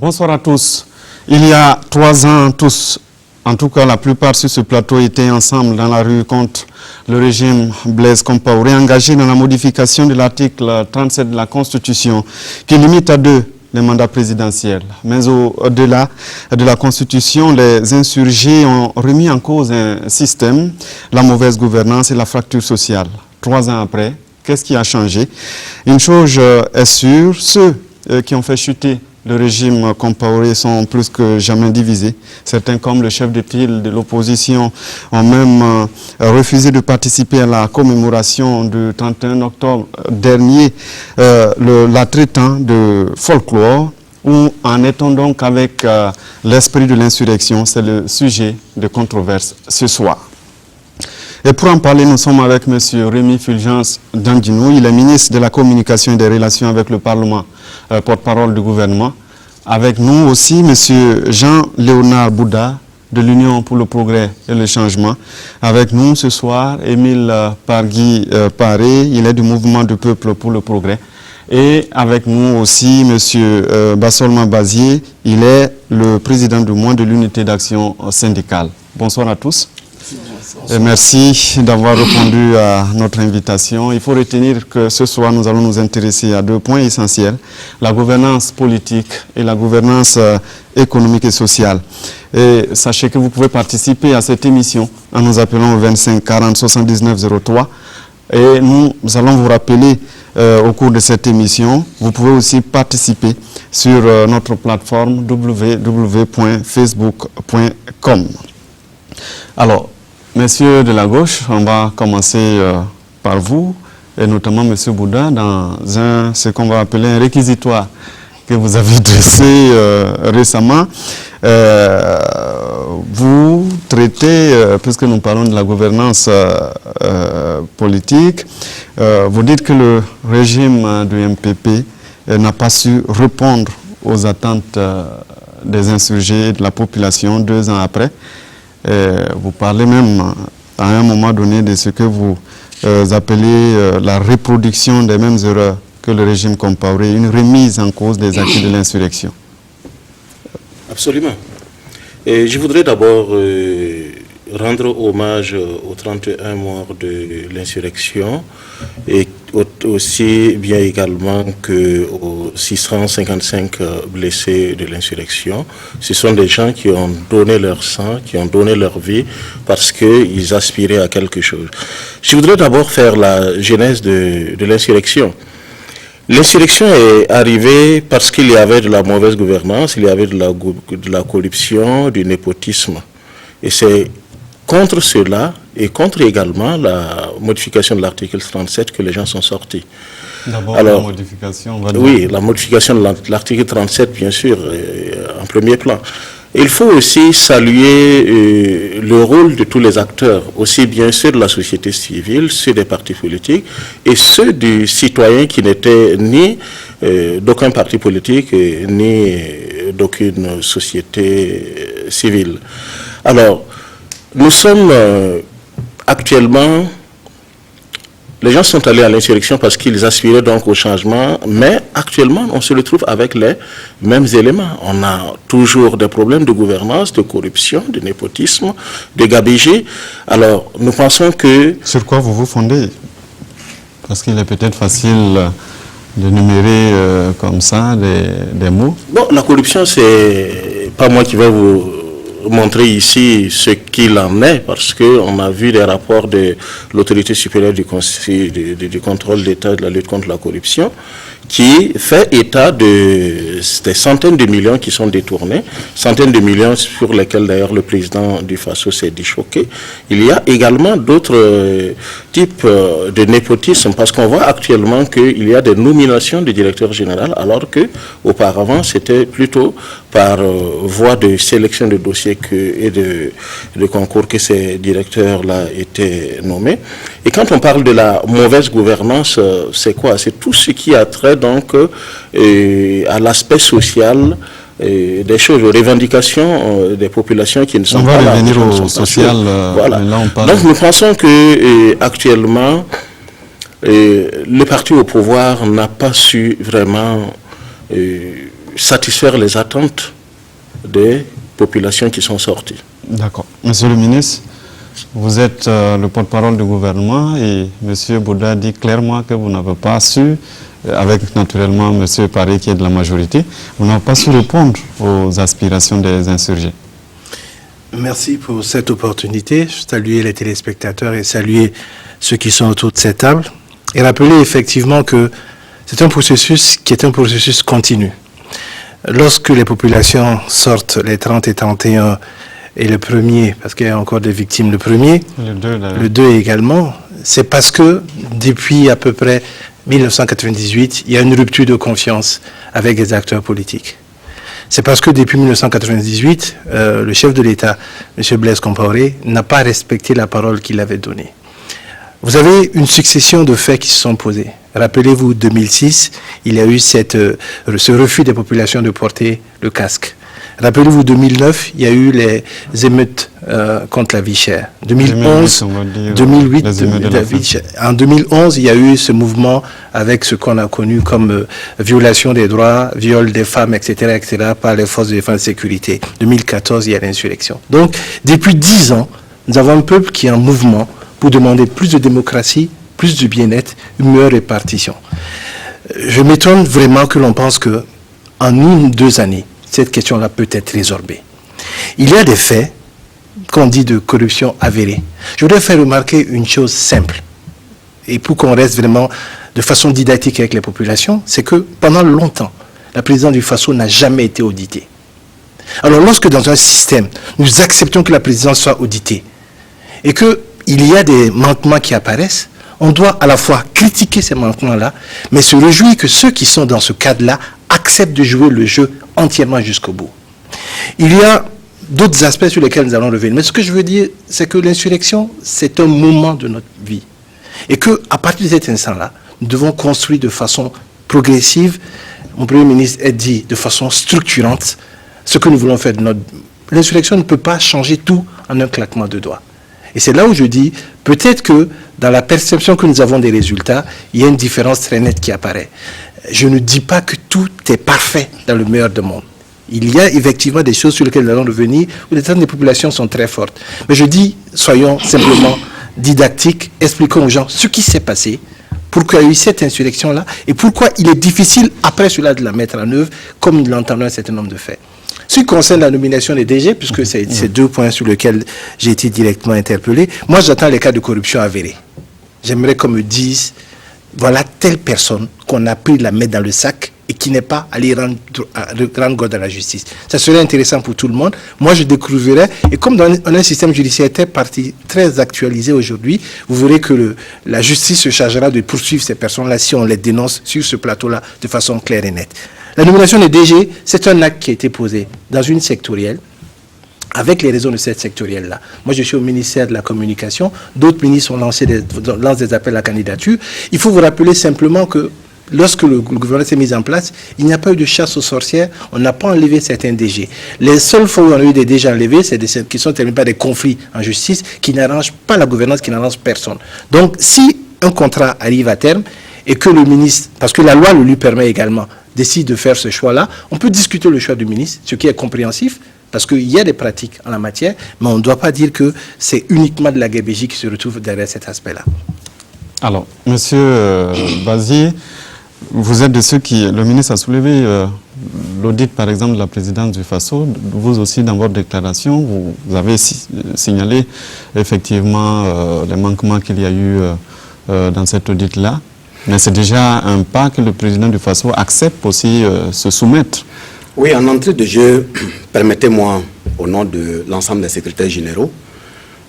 Bonsoir à tous. Il y a 3 ans, tous, en tout cas la plupart sur ce plateau, étaient ensemble dans la rue contre le régime Blaise Compaoré, engagé dans la modification de l'article 37 de la Constitution, qui limite à 2 les mandats présidentiels. Mais au-delà de la Constitution, les insurgés ont remis en cause un système, la mauvaise gouvernance et la fracture sociale. 3 ans après, qu'est-ce qui a changé? Une chose est sûre, ceux qui ont fait chuter le régime Compaoré sont plus que jamais divisés. Certains, comme le chef de file de l'opposition, ont même refusé de participer à la commémoration du 31 octobre dernier, la traitant de folklore. Où en est-on donc avec l'esprit de l'insurrection? C'est le sujet de controverse ce soir. Et pour en parler, nous sommes avec M. Rémi Fulgence Dandinou. Il est ministre de la Communication et des Relations avec le Parlement, porte-parole du gouvernement. Avec nous aussi, M. Jean-Léonard Bouddha, de l'Union pour le progrès et le changement. Avec nous ce soir, Émile Pargui Paré, il est du Mouvement du peuple pour le progrès. Et avec nous aussi, M. Bassolma Bazier, il est le président du mois de l'unité d'action syndicale. Bonsoir à tous. Et merci d'avoir répondu à notre invitation. Il faut retenir que ce soir, nous allons nous intéresser à 2 points essentiels, la gouvernance politique et la gouvernance économique et sociale. Et sachez que vous pouvez participer à cette émission en nous appelant au 25 40 79 03. Et nous allons vous rappeler au cours de cette émission, vous pouvez aussi participer sur notre plateforme www.facebook.com. Alors, messieurs de la gauche, on va commencer par vous, et notamment monsieur Bouddha, dans ce qu'on va appeler un réquisitoire que vous avez dressé récemment. Vous traitez, puisque nous parlons de la gouvernance politique, vous dites que le régime du MPP n'a pas su répondre aux attentes des insurgés et de la population 2 ans après. Vous parlez même à un moment donné de ce que vous appelez la reproduction des mêmes erreurs que le régime Compaoré, une remise en cause des acquis de l'insurrection. Absolument. Et je voudrais d'abord rendre hommage aux 31 morts de l'insurrection et aussi bien également qu'aux 655 blessés de l'insurrection. Ce sont des gens qui ont donné leur sang, qui ont donné leur vie parce qu'ils aspiraient à quelque chose. Je voudrais d'abord faire la genèse de l'insurrection. L'insurrection est arrivée parce qu'il y avait de la mauvaise gouvernance, il y avait de la corruption, du népotisme. Et c'est contre cela et contre également la modification de l'article 37 que les gens sont sortis. D'abord, la modification. Oui, la modification de l'article 37, bien sûr, en premier plan. Il faut aussi saluer le rôle de tous les acteurs, aussi bien ceux de la société civile, ceux des partis politiques et ceux du citoyen qui n'étaient ni d'aucun parti politique ni d'aucune société civile. Alors, nous sommes actuellement, les gens sont allés à l'insurrection parce qu'ils aspiraient donc au changement, mais actuellement, on se retrouve avec les mêmes éléments. On a toujours des problèmes de gouvernance, de corruption, de népotisme, de gabegie. Alors, nous pensons que... Sur quoi vous vous fondez? Parce qu'il est peut-être facile de numérer comme ça des mots. Bon, la corruption, c'est pas moi qui vais vous montrer ici ce qu'il en est, parce qu'on a vu des rapports de l'autorité supérieure du contrôle d'État de la lutte contre la corruption, qui fait état des centaines de millions qui sont détournés, centaines de millions sur lesquels d'ailleurs le président du FASO s'est dit choqué. Il y a également d'autres types de népotisme, parce qu'on voit actuellement qu'il y a des nominations de directeur général, alors que auparavant c'était plutôt par voie de sélection de dossiers et de concours que ces directeurs-là étaient nommés. Et quand on parle de la mauvaise gouvernance, c'est quoi? C'est tout ce qui a trait donc à l'aspect social des choses, aux revendications des populations qui ne sont pas là. On va revenir au social. Voilà. Là, on parle. Donc nous pensons que actuellement, le parti au pouvoir n'a pas su vraiment satisfaire les attentes des populations qui sont sorties. D'accord. Monsieur le ministre, vous êtes le porte-parole du gouvernement et M. Bouda dit clairement que vous n'avez pas su, avec naturellement M. Paré qui est de la majorité, vous n'avez pas su répondre aux aspirations des insurgés. Merci pour cette opportunité. Je salue les téléspectateurs et saluer ceux qui sont autour de cette table. Et rappeler effectivement que c'est un processus qui est un processus continu. Lorsque les populations sortent les 30 et 31 et le premier, parce qu'il y a encore des victimes, le 2 également, c'est parce que depuis à peu près 1998, il y a une rupture de confiance avec les acteurs politiques. C'est parce que depuis 1998, le chef de l'État, M. Blaise Compaoré, n'a pas respecté la parole qu'il avait donnée. Vous avez une succession de faits qui se sont posés. Rappelez-vous, 2006, il y a eu ce refus des populations de porter le casque. Rappelez-vous, 2009, il y a eu les émeutes contre la vie chère. 2011, 2008, la vie chère. En 2011, il y a eu ce mouvement avec ce qu'on a connu comme violation des droits, viol des femmes, etc., par les forces de défense et de sécurité. 2014, il y a l'insurrection. Donc, depuis 10 ans, nous avons un peuple qui est en mouvement pour demander plus de démocratie, plus de bien-être, une meilleure répartition. Je m'étonne vraiment que l'on pense que en 1 ou 2 années, cette question-là peut être résorbée. Il y a des faits qu'on dit de corruption avérée. Je voudrais faire remarquer une chose simple, et pour qu'on reste vraiment de façon didactique avec les populations, c'est que pendant longtemps, la présidence du Faso n'a jamais été auditée. Alors lorsque dans un système, nous acceptons que la présidence soit auditée, et qu'il y a des manquements qui apparaissent, on doit à la fois critiquer ces manquements-là, mais se réjouir que ceux qui sont dans ce cadre-là acceptent de jouer le jeu entièrement jusqu'au bout. Il y a d'autres aspects sur lesquels nous allons revenir. Mais ce que je veux dire, c'est que l'insurrection, c'est un moment de notre vie. Et qu'à partir de cet instant-là, nous devons construire de façon progressive, mon Premier ministre a dit de façon structurante, ce que nous voulons faire de notre... L'insurrection ne peut pas changer tout en un claquement de doigts. Et c'est là où je dis, peut-être que dans la perception que nous avons des résultats, il y a une différence très nette qui apparaît. Je ne dis pas que tout est parfait dans le meilleur des mondes. Il y a effectivement des choses sur lesquelles nous allons revenir, où les attentes des populations sont très fortes. Mais je dis, soyons simplement didactiques, expliquons aux gens ce qui s'est passé, pourquoi il y a eu cette insurrection-là, et pourquoi il est difficile, après cela, de la mettre en œuvre, comme nous l'entendons un certain nombre de faits. Ce qui concerne la nomination des DG, puisque c'est 2 points sur lesquels j'ai été directement interpellé, moi j'attends les cas de corruption avérés. J'aimerais qu'on me dise, voilà telle personne qu'on a pris la mettre dans le sac et qui n'est pas allé rendre compte à la justice. Ça serait intéressant pour tout le monde. Moi, je découvrirais, et comme dans un système judiciaire très actualisé aujourd'hui, vous verrez que la justice se chargera de poursuivre ces personnes-là si on les dénonce sur ce plateau-là de façon claire et nette. La nomination des DG, c'est un acte qui a été posé dans une sectorielle, avec les raisons de cette sectorielle-là. Moi, je suis au ministère de la Communication. D'autres ministres lancent des appels à candidature. Il faut vous rappeler simplement que lorsque le gouvernement s'est mis en place, il n'y a pas eu de chasse aux sorcières. On n'a pas enlevé certains DG. Les seules fois où on a eu des DG enlevés, c'est des qui sont terminés par des conflits en justice qui n'arrangent pas la gouvernance, qui n'arrangent personne. Donc, si un contrat arrive à terme et que le ministre, parce que la loi le lui permet également, décide de faire ce choix-là, on peut discuter le choix du ministre, ce qui est compréhensif, parce qu'il y a des pratiques en la matière, mais on ne doit pas dire que c'est uniquement de la gabegie qui se retrouve derrière cet aspect-là. Alors, Monsieur Bazier, vous êtes de ceux qui... Le ministre a soulevé l'audit, par exemple, de la présidence du Faso. Vous aussi, dans votre déclaration, vous avez signalé effectivement les manquements qu'il y a eu dans cet audit-là. Mais c'est déjà un pas que le président du Faso accepte aussi se soumettre. Oui, en entrée de jeu, permettez-moi, au nom de l'ensemble des secrétaires généraux,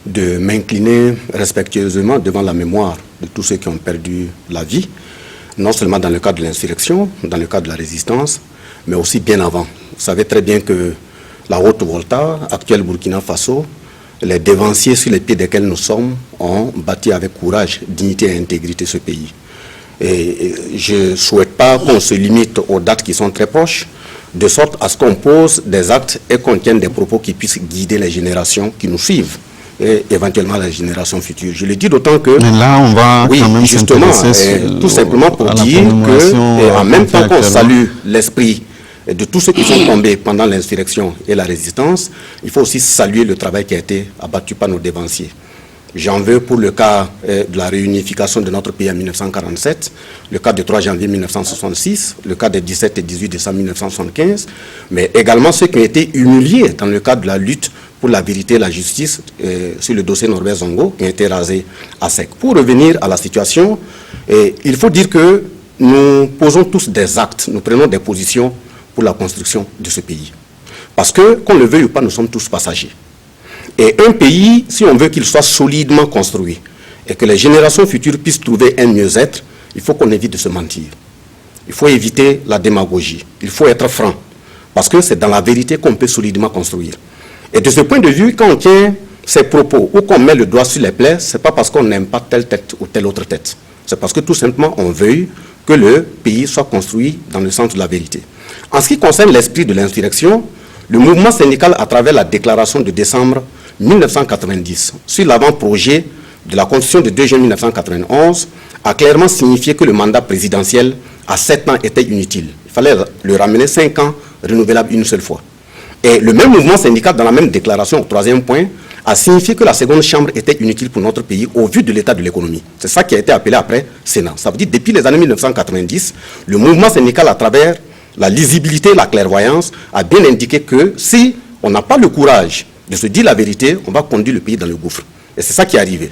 de m'incliner respectueusement devant la mémoire de tous ceux qui ont perdu la vie, non seulement dans le cadre de l'insurrection, dans le cadre de la résistance, mais aussi bien avant. Vous savez très bien que la Haute-Volta, actuelle Burkina Faso, les dévanciers sur les pieds desquels nous sommes, ont bâti avec courage, dignité et intégrité ce pays. Et je ne souhaite pas qu'on se limite aux dates qui sont très proches, de sorte à ce qu'on pose des actes et qu'on tienne des propos qui puissent guider les générations qui nous suivent et éventuellement les générations futures. Je le dis d'autant que... Mais là, on va oui, quand même justement, tout simplement pour dire que, en même temps qu'on salue l'esprit de tous ceux qui sont tombés pendant l'insurrection et la résistance, il faut aussi saluer le travail qui a été abattu par nos dévanciers. J'en veux pour le cas de la réunification de notre pays en 1947, le cas du 3 janvier 1966, le cas des 17 et 18 décembre 1975, mais également ceux qui ont été humiliés dans le cadre de la lutte pour la vérité et la justice sur le dossier Norbert Zongo, qui ont été rasés à sec. Pour revenir à la situation, il faut dire que nous posons tous des actes, nous prenons des positions pour la construction de ce pays. Parce que, qu'on le veuille ou pas, nous sommes tous passagers. Et un pays, si on veut qu'il soit solidement construit et que les générations futures puissent trouver un mieux-être, il faut qu'on évite de se mentir. Il faut éviter la démagogie. Il faut être franc. Parce que c'est dans la vérité qu'on peut solidement construire. Et de ce point de vue, quand on tient ces propos ou qu'on met le doigt sur les plaies, ce n'est pas parce qu'on n'aime pas telle tête ou telle autre tête. C'est parce que tout simplement on veuille que le pays soit construit dans le sens de la vérité. En ce qui concerne l'esprit de l'insurrection, le mouvement syndical, à travers la déclaration de décembre 1990, sur l'avant-projet de la Constitution de 2 juin 1991, a clairement signifié que le mandat présidentiel à 7 ans était inutile. Il fallait le ramener 5 ans, renouvelable une seule fois. Et le même mouvement syndical, dans la même déclaration, au 3e point, a signifié que la seconde chambre était inutile pour notre pays au vu de l'état de l'économie. C'est ça qui a été appelé après Sénat. Ça veut dire depuis les années 1990, le mouvement syndical, à travers la lisibilité, la clairvoyance, a bien indiqué que si on n'a pas le courage de se dire la vérité, on va conduire le pays dans le gouffre. Et c'est ça qui est arrivé.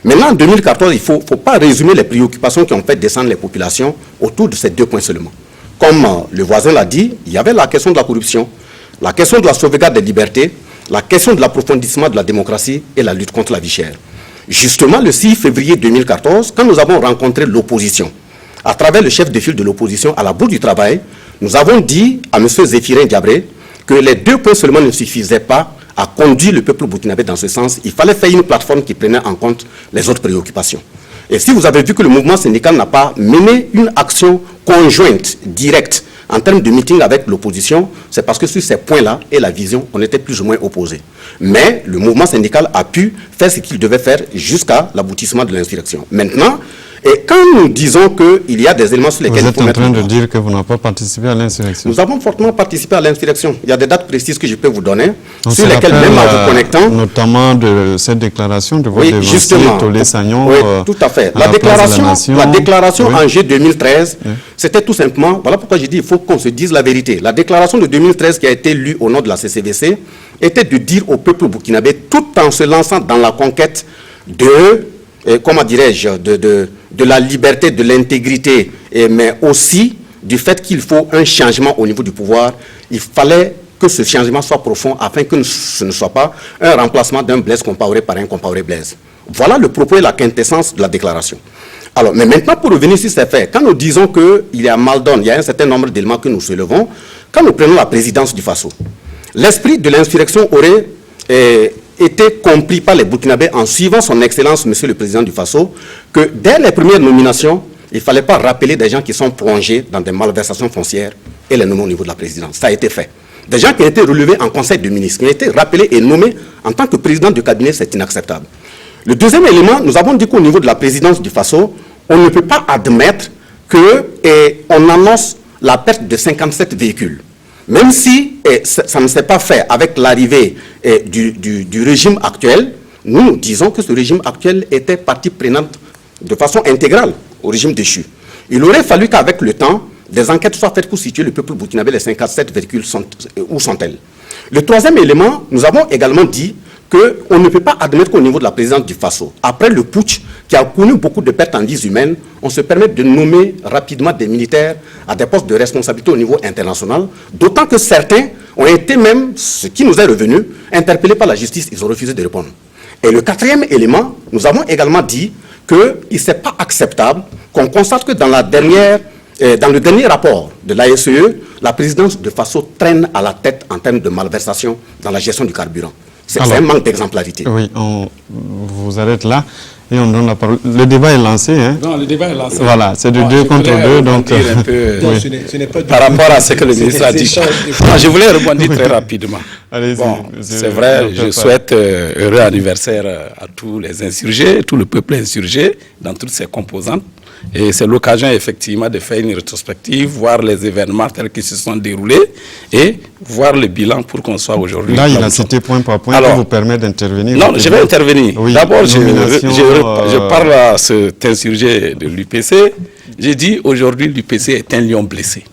Maintenant, en 2014, il ne faut pas résumer les préoccupations qui ont fait descendre les populations autour de ces 2 points seulement. Comme le voisin l'a dit, il y avait la question de la corruption, la question de la sauvegarde des libertés, la question de l'approfondissement de la démocratie et la lutte contre la vie chère. Justement, le 6 février 2014, quand nous avons rencontré l'opposition, à travers le chef de file de l'opposition à la Bourse du Travail, nous avons dit à M. Zéphirin Diabré que les 2 points seulement ne suffisaient pas à conduire le peuple burkinabé dans ce sens. Il fallait faire une plateforme qui prenait en compte les autres préoccupations. Et si vous avez vu que le mouvement syndical n'a pas mené une action conjointe, directe, en termes de meeting avec l'opposition, c'est parce que sur ces points-là et la vision, on était plus ou moins opposés. Mais le mouvement syndical a pu faire ce qu'il devait faire jusqu'à l'aboutissement de l'insurrection. Maintenant, et quand nous disons qu'il y a des éléments sur lesquels... Vous êtes en train de dire que vous n'avez pas participé à l'insurrection. Nous avons fortement participé à l'insurrection. Il y a des dates précises que je peux vous donner, sur lesquelles, même en vous connectant... Notamment de cette déclaration de votre dévancier, Tolé Sagnon. Oui, tout à fait. La déclaration en juillet 2013, c'était tout simplement... Voilà pourquoi j'ai dit qu'il faut qu'on se dise la vérité. La déclaration de 2013 qui a été lue au nom de la CCVC était de dire au peuple burkinabé, tout en se lançant dans la conquête de... comment dirais-je, de la liberté, de l'intégrité, mais aussi du fait qu'il faut un changement au niveau du pouvoir. Il fallait que ce changement soit profond afin que ce ne soit pas un remplacement d'un Blaise Compaoré par un Compaoré Blaise. Voilà le propos et la quintessence de la déclaration. Alors, mais maintenant, pour revenir sur ces faits, quand nous disons qu'il y a mal donne, il y a un certain nombre d'éléments que nous soulevons, quand nous prenons la présidence du Faso, l'esprit de l'insurrection aurait... été compris par les Burkinabés en suivant son excellence, monsieur le président du Faso, que dès les premières nominations, il ne fallait pas rappeler des gens qui sont plongés dans des malversations foncières et les nommer au niveau de la présidence. Ça a été fait. Des gens qui ont été relevés en conseil de ministres, qui ont été rappelés et nommés en tant que président du cabinet, c'est inacceptable. Le deuxième élément, nous avons dit qu'au niveau de la présidence du Faso, on ne peut pas admettre qu'on annonce la perte de 57 véhicules. Même si ça ne s'est pas fait avec l'arrivée du régime actuel, nous disons que ce régime actuel était partie prenante de façon intégrale au régime déchu. Il aurait fallu qu'avec le temps, des enquêtes soient faites pour situer le peuple burkinabé, les 57 véhicules, où sont-elles. Le troisième élément, nous avons également dit qu'on ne peut pas admettre qu'au niveau de la présidence du Faso, après le putsch qui a connu beaucoup de pertes en vies humaines, on se permet de nommer rapidement des militaires à des postes de responsabilité au niveau international, d'autant que certains ont été même, ce qui nous est revenu, interpellés par la justice, ils ont refusé de répondre. Et le quatrième élément, nous avons également dit qu'il n'est pas acceptable qu'on constate que dans le dernier rapport de l'ASE, la présidence de Faso traîne à la tête en termes de malversation dans la gestion du carburant. C'est un manque d'exemplarité. Oui, on vous arrête là et on donne la parole. Le débat est lancé. Hein? Non, le débat est lancé. Voilà, c'est de 2 contre 2. Donc, par rapport à ce que le ministre a dit. Je voulais rebondir très rapidement. C'est vrai, je souhaite heureux anniversaire à tous les insurgés, tout le peuple insurgé, dans toutes ses composantes. Et c'est l'occasion effectivement de faire une rétrospective, voir les événements tels qu'ils se sont déroulés et voir le bilan pour qu'on soit aujourd'hui. Là, il a cité point par point. Alors, vous permet d'intervenir. Non, je vais intervenir. Oui, d'abord, je parle à cet insurgé de l'UPC. J'ai dit aujourd'hui l'UPC est un lion blessé.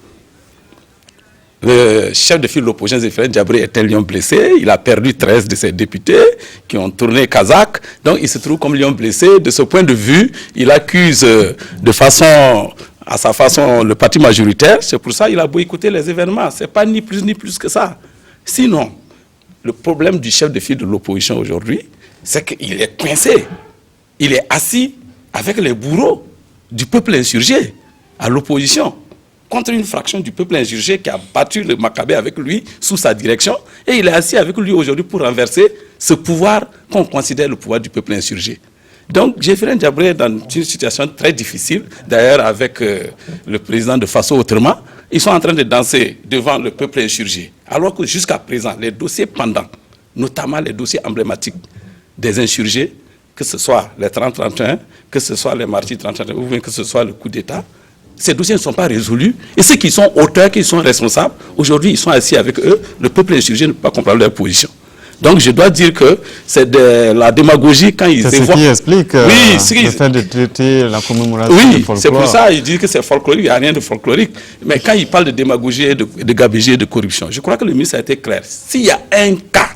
Le chef de file de l'opposition, Zéphirine Djabré, est un lion blessé. Il a perdu 13 de ses députés qui ont tourné kazakh. Donc, il se trouve comme lion blessé. De ce point de vue, il accuse à sa façon, le parti majoritaire. C'est pour ça qu'il a boycotté les événements. Ce n'est pas ni plus que ça. Sinon, le problème du chef de file de l'opposition aujourd'hui, c'est qu'il est coincé. Il est assis avec les bourreaux du peuple insurgé à l'opposition, contre une fraction du peuple insurgé qui a battu le Maccabée avec lui, sous sa direction, et il est assis avec lui aujourd'hui pour renverser ce pouvoir qu'on considère le pouvoir du peuple insurgé. Donc, Zéphirine Djabré est dans une situation très difficile, d'ailleurs avec le président de Faso autrement, ils sont en train de danser devant le peuple insurgé, alors que jusqu'à présent, les dossiers pendants, notamment les dossiers emblématiques des insurgés, que ce soit les 30-31, que ce soit les martyrs 30-31, ou bien que ce soit le coup d'État, ces dossiers ne sont pas résolus. Et ceux qui sont auteurs, qui sont responsables, aujourd'hui, ils sont assis avec eux. Le peuple insurgé ne peut pas comprendre leur position. Donc, je dois dire que c'est de la démagogie quand ils évoquent... C'est ce qui explique le fait de traiter la commémoration de folklore. Oui, c'est pour ça qu'ils disent que c'est folklorique. Il n'y a rien de folklorique. Mais quand ils parlent de démagogie, de gabegie et de corruption, je crois que le ministre a été clair. S'il y a un cas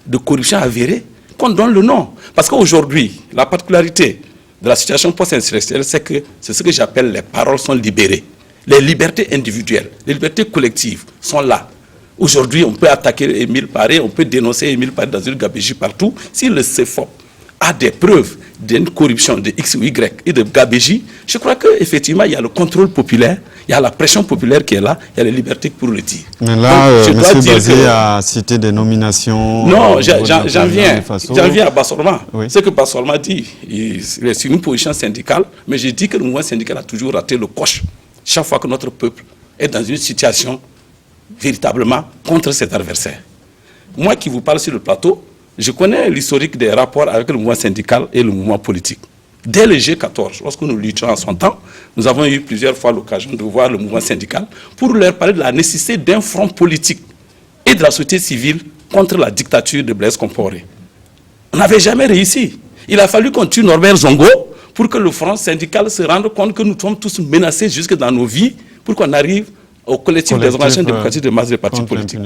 de corruption avéré, qu'on donne le nom. Parce qu'aujourd'hui, la particularité de la situation post-insurrectionnelle, c'est que c'est ce que j'appelle les paroles sont libérées. Les libertés individuelles, les libertés collectives sont là. Aujourd'hui, on peut attaquer Émile Paré, on peut dénoncer Émile Paré dans une gabégie partout. Si le CFOP a des preuves d'une corruption de X ou Y et de gabégie, je crois qu'effectivement, il y a le contrôle populaire, il y a la pression populaire qui est là, il y a les libertés pour le dire. Mais là, M. Bazé a cité des nominations... Non, j'en viens à Bassorma. Oui. Ce que Bassorma dit, il est sur une position syndicale, mais je dis que le mouvement syndical a toujours raté le coche chaque fois que notre peuple est dans une situation véritablement contre cet adversaire. Moi qui vous parle sur le plateau, je connais l'historique des rapports avec le mouvement syndical et le mouvement politique. Dès le G14, lorsque nous luttions en son temps, nous avons eu plusieurs fois l'occasion de voir le mouvement syndical pour leur parler de la nécessité d'un front politique et de la société civile contre la dictature de Blaise Compaoré. On n'avait jamais réussi. Il a fallu qu'on tue Norbert Zongo pour que le front syndical se rende compte que nous sommes tous menacés jusque dans nos vies pour qu'on arrive au collectif des organisations démocratiques de masse des partis politiques.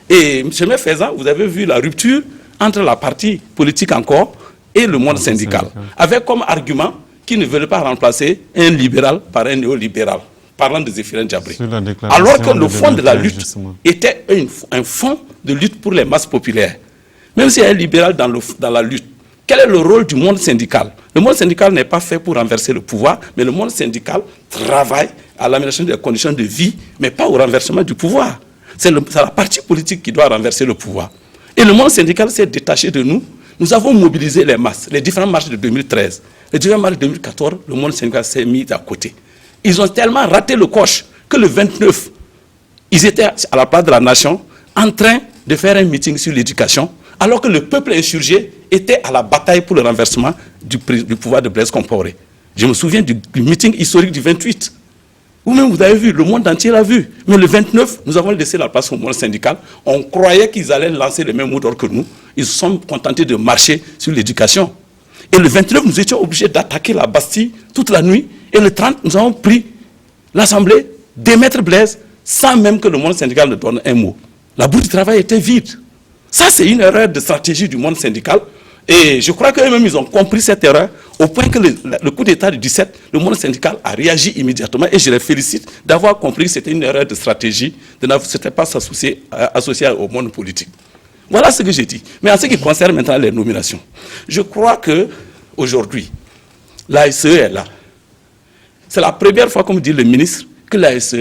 Et, chemin faisant, vous avez vu la rupture entre la partie politique encore et le monde syndical, avec comme argument qu'ils ne veulent pas remplacer un libéral par un néolibéral, parlant de Zéphirine Djabré. Alors que le fond de la lutte était un fond de lutte pour les masses populaires. Même s'il y a un libéral dans la lutte, quel est le rôle du monde syndical? Le monde syndical n'est pas fait pour renverser le pouvoir, mais le monde syndical travaille à l'amélioration des conditions de vie, mais pas au renversement du pouvoir. C'est la partie politique qui doit renverser le pouvoir. Et le monde syndical s'est détaché de nous. Nous avons mobilisé les masses, les différentes marches de 2013. Les différentes marches de 2014, le monde syndical s'est mis à côté. Ils ont tellement raté le coche que le 29, ils étaient à la place de la nation en train de faire un meeting sur l'éducation, alors que le peuple insurgé était à la bataille pour le renversement du pouvoir de Blaise Compaoré. Je me souviens du meeting historique du 28. Vous-même, vous avez vu, le monde entier l'a vu. Mais le 29, nous avons laissé la place au monde syndical. On croyait qu'ils allaient lancer le même mot d'ordre que nous. Ils se sont contentés de marcher sur l'éducation. Et le 29, nous étions obligés d'attaquer la Bastille toute la nuit. Et le 30, nous avons pris l'Assemblée d'émettre Blaise sans même que le monde syndical ne donne un mot. La bourse du travail était vide. Ça, c'est une erreur de stratégie du monde syndical. Et je crois qu'eux-mêmes, ils ont compris cette erreur, au point que le coup d'État du 17, le monde syndical a réagi immédiatement. Et je les félicite d'avoir compris que c'était une erreur de stratégie, de ne pas s'associer au monde politique. Voilà ce que j'ai dit. Mais en ce qui concerne maintenant les nominations, je crois qu'aujourd'hui, l'ASE est là. C'est la première fois, comme dit le ministre, que l'ASE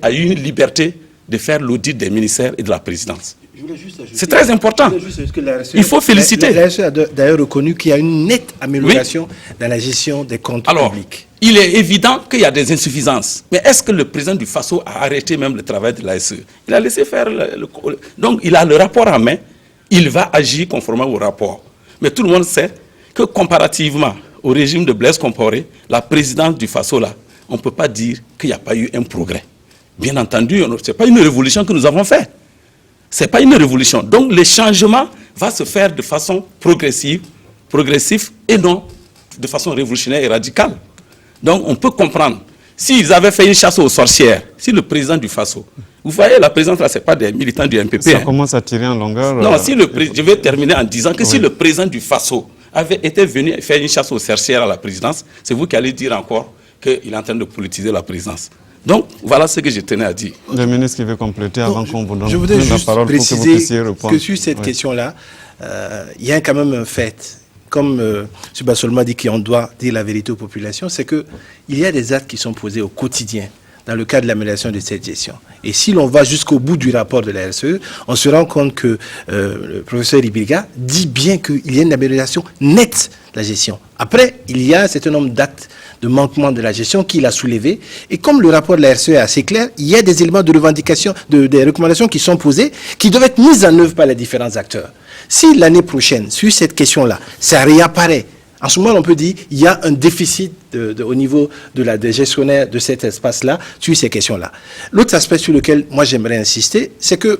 a eu une liberté de faire l'audit des ministères et de la présidence. C'est très important. Il faut féliciter. L'ASE a d'ailleurs reconnu qu'il y a une nette amélioration dans la gestion des comptes publics. Il est évident qu'il y a des insuffisances. Mais est-ce que le président du Faso a arrêté même le travail de l'ASE? Il a laissé faire donc il a le rapport en main. Il va agir conformément au rapport. Mais tout le monde sait que comparativement au régime de Blaise Compaoré, la présidence du Faso, là, on ne peut pas dire qu'il n'y a pas eu un progrès. Bien entendu, ce n'est pas une révolution que nous avons faite. Ce n'est pas une révolution. Donc, le changement va se faire de façon progressive et non de façon révolutionnaire et radicale. Donc, on peut comprendre. S'ils avaient fait une chasse aux sorcières, si le président du Faso, vous voyez, la présidence là, ce n'est pas des militants du MPP. Ça commence à tirer en longueur. Non, je vais terminer en disant que si le président du Faso avait été venu faire une chasse aux sorcières à la présidence, c'est vous qui allez dire encore qu'il est en train de politiser la présidence. Donc, voilà ce que je tenais à dire. Le ministre qui veut compléter avant qu'on vous donne je voudrais la parole pour que vous puissiez répondre. Que sur cette question-là, il y a quand même un fait. Comme M. Bassolma dit qu'on doit dire la vérité aux populations, c'est qu'il y a des actes qui sont posés au quotidien dans le cadre de l'amélioration de cette gestion. Et si l'on va jusqu'au bout du rapport de la RSE, on se rend compte que le professeur Ibilga dit bien qu'il y a une amélioration nette de la gestion. Après, il y a un certain nombre d'actes de manquement de la gestion qu'il a soulevé. Et comme le rapport de la RSE est assez clair, il y a des éléments de revendication, des recommandations qui sont posées, qui doivent être mises en œuvre par les différents acteurs. Si l'année prochaine, sur cette question-là, ça réapparaît, en ce moment, on peut dire qu'il y a un déficit au niveau des gestionnaires de cet espace-là sur ces questions-là. L'autre aspect sur lequel moi j'aimerais insister, c'est que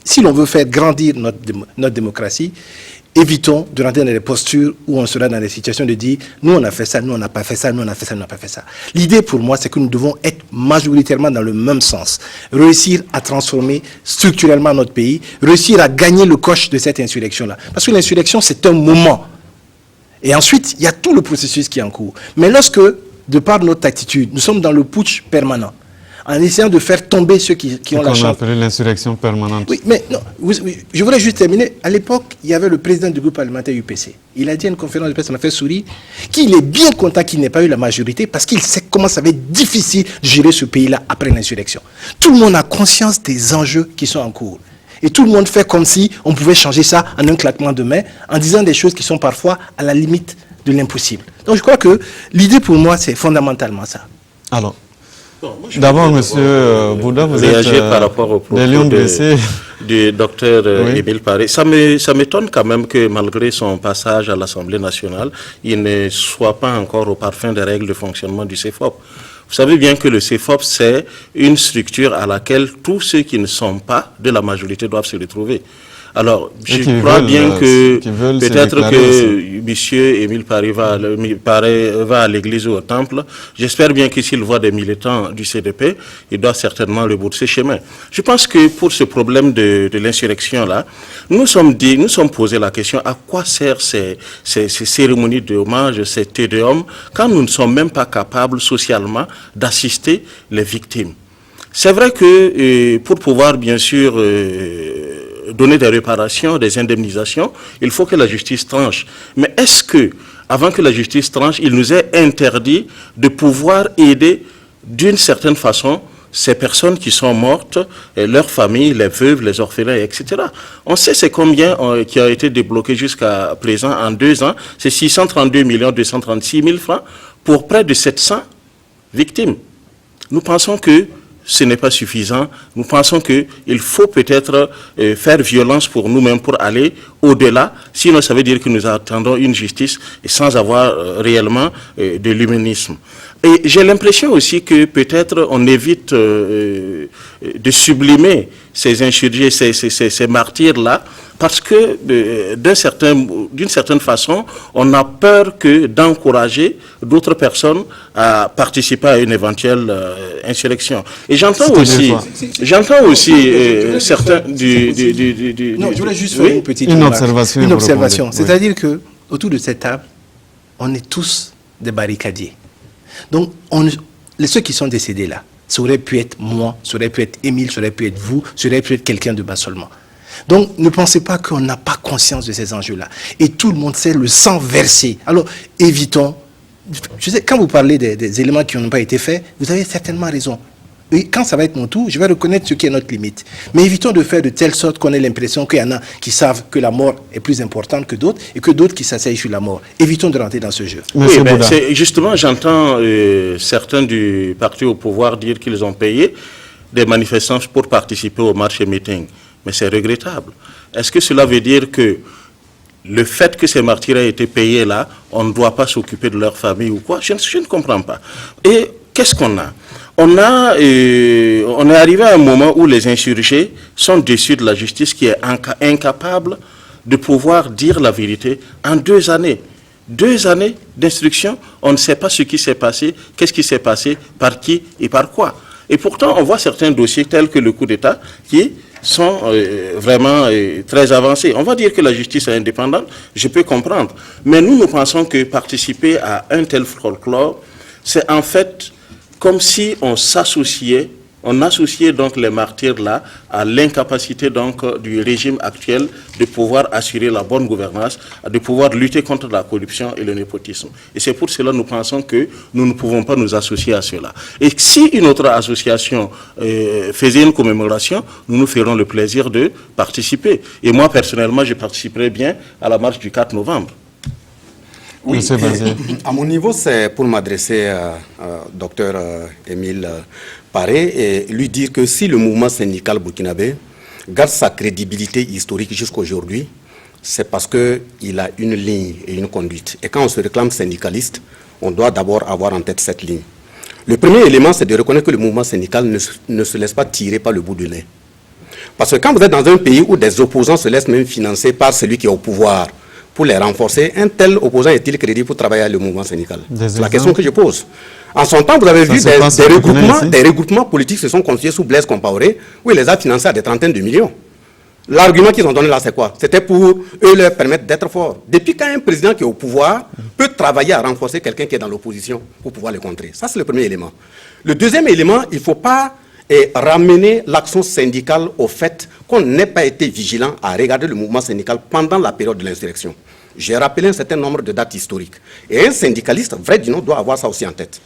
si l'on veut faire grandir notre démocratie, évitons de rentrer dans des postures où on sera dans des situations de dire « nous on a fait ça, nous on n'a pas fait ça, nous on a fait ça, nous on n'a pas fait ça ». L'idée pour moi, c'est que nous devons être majoritairement dans le même sens. Réussir à transformer structurellement notre pays, réussir à gagner le coche de cette insurrection-là. Parce que l'insurrection, c'est un moment. Et ensuite, il y a tout le processus qui est en cours. Mais lorsque, de par notre attitude, nous sommes dans le putsch permanent, en essayant de faire tomber ceux qui ont la chance. On a appelé l'insurrection permanente. Oui, mais non, je voudrais juste terminer. À l'époque, il y avait le président du groupe parlementaire UPC. Il a dit à une conférence de presse, on a fait sourire, qu'il est bien content qu'il n'ait pas eu la majorité parce qu'il sait comment ça va être difficile de gérer ce pays-là après l'insurrection. Tout le monde a conscience des enjeux qui sont en cours. Et tout le monde fait comme si on pouvait changer ça en un claquement de main, en disant des choses qui sont parfois à la limite de l'impossible. Donc je crois que l'idée pour moi, c'est fondamentalement ça. Alors, d'abord, monsieur Bouddha, vous êtes par rapport au propos du docteur Émile Paré. Ça m'étonne quand même que malgré son passage à l'Assemblée nationale, il ne soit pas encore au parfum des règles de fonctionnement du CEFOP. Vous savez bien que le CEFOP, c'est une structure à laquelle tous ceux qui ne sont pas de la majorité doivent se retrouver. Alors, je crois bien que peut-être que monsieur Émile Paré va à l'église ou au temple. J'espère bien que s'il voit des militants du CDP, il doit certainement rebourser chemin. Je pense que pour ce problème de l'insurrection-là, nous sommes posé la question à quoi servent ces cérémonies de hommage, ces tédéums, quand nous ne sommes même pas capables socialement d'assister les victimes. C'est vrai que pour pouvoir bien sûr donner des réparations, des indemnisations, il faut que la justice tranche. Mais est-ce que, avant que la justice tranche, il nous est interdit de pouvoir aider d'une certaine façon ces personnes qui sont mortes, et leurs familles, les veuves, les orphelins, etc. On sait c'est combien qui a été débloqué jusqu'à présent en 2 ans. C'est 632 236 000 francs pour près de 700 victimes. Nous pensons que ce n'est pas suffisant. Nous pensons qu'il faut peut-être faire violence pour nous-mêmes pour aller au-delà. Sinon, ça veut dire que nous attendons une justice sans avoir réellement de l'humanisme. Et j'ai l'impression aussi que peut-être on évite de sublimer ces insurgés, ces martyrs-là, parce que d'une certaine façon, on a peur d'encourager d'autres personnes à participer à une éventuelle insurrection. Et j'entends aussi certains Non, je voulais juste faire une petite observation. Une observation. C'est-à-dire que autour de cette table, on est tous des barricadiers. Donc, ceux qui sont décédés là, ça aurait pu être moi, ça aurait pu être Émile, ça aurait pu être vous, ça aurait pu être quelqu'un de Bassolma. Donc, ne pensez pas qu'on n'a pas conscience de ces enjeux-là. Et tout le monde sait le sang versé. Alors, évitons. Je sais, quand vous parlez des éléments qui n'ont pas été faits, vous avez certainement raison. Et quand ça va être mon tour, je vais reconnaître ce qui est notre limite. Mais évitons de faire de telle sorte qu'on ait l'impression qu'il y en a qui savent que la mort est plus importante que d'autres et que d'autres qui s'asseyent sur la mort. Évitons de rentrer dans ce jeu. Oui, justement, j'entends certains du parti au pouvoir dire qu'ils ont payé des manifestants pour participer au marché meeting. Mais c'est regrettable. Est-ce que cela veut dire que le fait que ces martyrs aient été payés là, on ne doit pas s'occuper de leur famille ou quoi, je ne comprends pas. Et qu'est-ce qu'on a? On est arrivé à un moment où les insurgés sont déçus de la justice qui est incapable de pouvoir dire la vérité en 2 années. 2 années d'instruction, on ne sait pas ce qui s'est passé, qu'est-ce qui s'est passé, par qui et par quoi. Et pourtant, on voit certains dossiers tels que le coup d'État qui sont vraiment très avancés. On va dire que la justice est indépendante, je peux comprendre. Mais nous pensons que participer à un tel folklore, c'est en fait comme si on associait donc les martyrs là à l'incapacité donc du régime actuel de pouvoir assurer la bonne gouvernance, de pouvoir lutter contre la corruption et le népotisme. Et c'est pour cela que nous pensons que nous ne pouvons pas nous associer à cela. Et si une autre association faisait une commémoration, nous nous ferons le plaisir de participer. Et moi personnellement, je participerai bien à la marche du 4 novembre. Oui, à mon niveau, c'est pour m'adresser à docteur Émile Paré et lui dire que si le mouvement syndical burkinabé garde sa crédibilité historique jusqu'à aujourd'hui, c'est parce qu'il a une ligne et une conduite. Et quand on se réclame syndicaliste, on doit d'abord avoir en tête cette ligne. Le premier élément, c'est de reconnaître que le mouvement syndical ne se laisse pas tirer par le bout du nez. Parce que quand vous êtes dans un pays où des opposants se laissent même financer par celui qui est au pouvoir, pour les renforcer, un tel opposant est-il crédible pour travailler avec le mouvement syndical? C'est la question que je pose. En son temps, vous avez vu des regroupements politiques se sont constitués sous Blaise Compaoré, où il les a financés à des trentaines de millions. L'argument qu'ils ont donné là, c'est quoi? C'était pour eux leur permettre d'être forts. Depuis quand un président qui est au pouvoir peut travailler à renforcer quelqu'un qui est dans l'opposition pour pouvoir le contrer? Ça, c'est le premier élément. Le deuxième élément, il ne faut pas ramener l'action syndicale au fait qu'on n'ait pas été vigilant à regarder le mouvement syndical pendant la période de l'insurrection. J'ai rappelé un certain nombre de dates historiques. Et un syndicaliste, vrai du nom, doit avoir ça aussi en tête.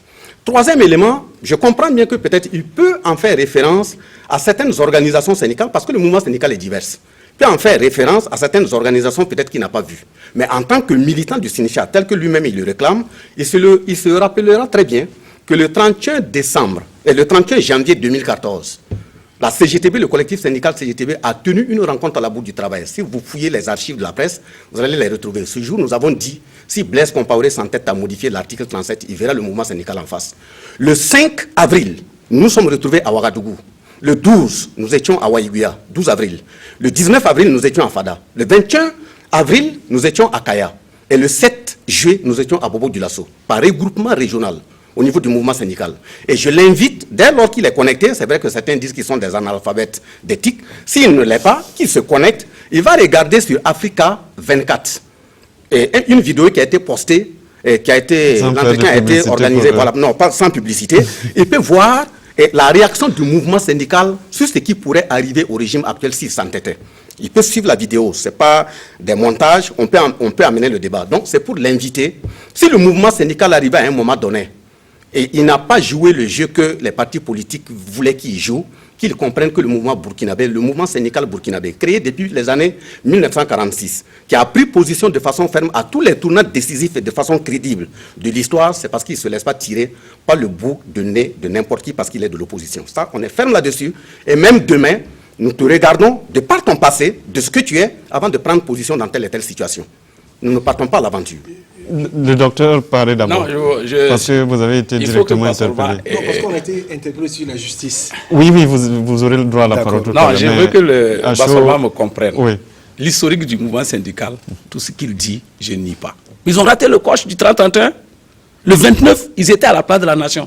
Troisième élément, je comprends bien que peut-être il peut en faire référence à certaines organisations syndicales, parce que le mouvement syndical est divers. Il peut en faire référence à certaines organisations peut-être qu'il n'a pas vues. Mais en tant que militant du syndicat, tel que lui-même il le réclame, il se rappellera très bien que le 31 décembre et le 31 janvier 2014, la CGTB, le collectif syndical CGTB, a tenu une rencontre à la Bourse du Travail. Si vous fouillez les archives de la presse, vous allez les retrouver. Ce jour, nous avons dit, si Blaise Compaoré s'entête à modifier l'article 37, il verra le mouvement syndical en face. Le 5 avril, nous sommes retrouvés à Ouagadougou. Le 12, nous étions à Waïguia, 12 avril. Le 19 avril, nous étions à Fada. Le 21 avril, nous étions à Kaya. Et le 7 juillet, nous étions à Bobo-Dioulasso, par regroupement régional au niveau du mouvement syndical. Et je l'invite, dès lors qu'il est connecté, c'est vrai que certains disent qu'ils sont des analphabètes d'éthique, s'il ne l'est pas, qu'il se connecte, il va regarder sur Africa 24. Et une vidéo qui a été postée, l'entretien a été organisé, voilà, non, pas sans publicité, il peut voir la réaction du mouvement syndical sur ce qui pourrait arriver au régime actuel s'il s'entêtait. Il peut suivre la vidéo, ce n'est pas des montages, on peut amener le débat. Donc c'est pour l'inviter. Si le mouvement syndical arrivait à un moment donné, et il n'a pas joué le jeu que les partis politiques voulaient qu'il joue, qu'ils comprennent que le mouvement burkinabé, le mouvement syndical burkinabé, créé depuis les années 1946, qui a pris position de façon ferme à tous les tournants décisifs et de façon crédible de l'histoire, c'est parce qu'il ne se laisse pas tirer par le bout de nez de n'importe qui parce qu'il est de l'opposition. Ça, on est ferme là-dessus. Et même demain, nous te regardons de par ton passé, de ce que tu es, avant de prendre position dans telle et telle situation. Nous ne partons pas à l'aventure. Le docteur parlait d'abord, parce que vous avez été directement interpellé. Non, parce qu'on a été interpellé sur la justice. Oui, vous aurez le droit à la parole tout à l'heure. Non, je veux que le Bassorba me comprenne. Oui. L'historique du mouvement syndical, tout ce qu'il dit, je nie pas. Ils ont raté le coche du 30-31. Le 29, ils étaient à la place de la nation,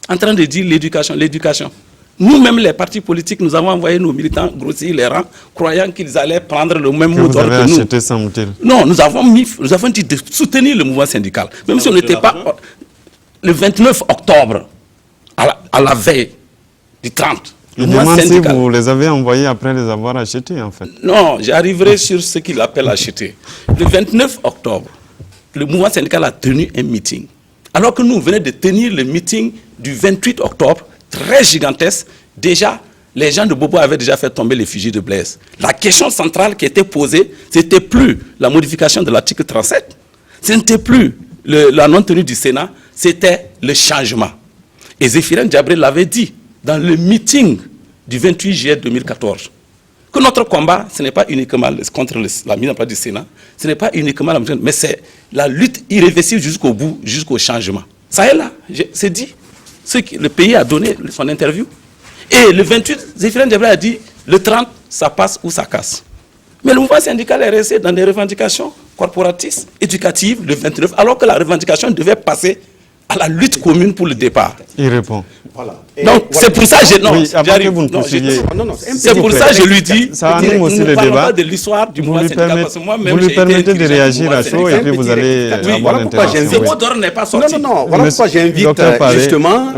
en train de dire l'éducation. Nous-mêmes, les partis politiques, nous avons envoyé nos militants grossir les rangs, croyant qu'ils allaient prendre le même mot d'ordre que nous. Acheté, semble-t-il. Non, nous avons dit de soutenir le mouvement syndical. Même si on n'était pas... Le 29 octobre, à la veille du 30, le mouvement syndical... Si vous les avez envoyés après les avoir achetés, en fait. Non, j'arriverai sur ce qu'il appelle acheter. Le 29 octobre, le mouvement syndical a tenu un meeting. Alors que nous venons de tenir le meeting du 28 octobre, très gigantesque, déjà, les gens de Bobo avaient déjà fait tomber l'effigie de Blaise. La question centrale qui était posée, ce n'était plus la modification de l'article 37, ce n'était plus la non-tenue du Sénat, c'était le changement. Et Zéphirin Diabré l'avait dit dans le meeting du 28 juillet 2014, que notre combat, ce n'est pas uniquement contre la mise en place du Sénat, ce n'est pas uniquement la mais c'est la lutte irréversible jusqu'au bout, jusqu'au changement. Ça est là, c'est dit. Le pays a donné son interview. Et le 28, Zéphirine Djeblé a dit, le 30, ça passe ou ça casse. Mais le mouvement syndical est resté dans des revendications corporatistes, éducatives, le 29, alors que la revendication devait passer à la lutte commune pour le départ. Il répond. Voilà. Donc, c'est pour ça que je... c'est pour ça que je lui dis, ça anime aussi le débat. De l'histoire du mouvement syndical, parce que moi-même, vous lui permettez de réagir à chaud et puis vous allez avoir l'intervention. Ce mot d'ordre n'est pas sorti. Non, voilà pourquoi j'invite justement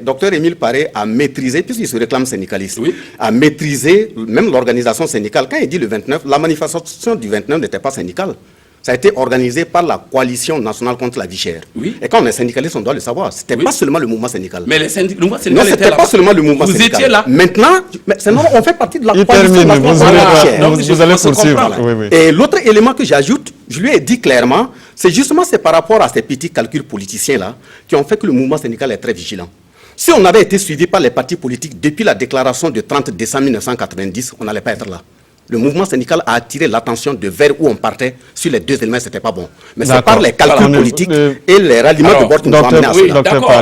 Dr Émile Paré à maîtriser, puisqu'il se réclame syndicaliste, à maîtriser même l'organisation syndicale. Quand il dit le 29, la manifestation du 29 n'était pas syndicale. Ça a été organisé par la coalition nationale contre la vie chère. Oui. Et quand on est syndicaliste, on doit le savoir. Ce n'était pas seulement le mouvement syndical. Mais le mouvement syndical non, ce n'était pas seulement le mouvement syndical. Vous étiez là. Maintenant, on fait partie de la coalition nationale contre la vie chère. Vous allez poursuivre. Oui. Et l'autre élément que j'ajoute, je lui ai dit clairement, c'est par rapport à ces petits calculs politiciens-là qui ont fait que le mouvement syndical est très vigilant. Si on avait été suivi par les partis politiques depuis la déclaration du 30 décembre 1990, on n'allait pas être là. Le mouvement syndical a attiré l'attention de vers où on partait sur les deux éléments, c'était pas bon. Mais c'est par les calculs politiques et les ralliements de bord qui nous ont amenés à cela. D'accord,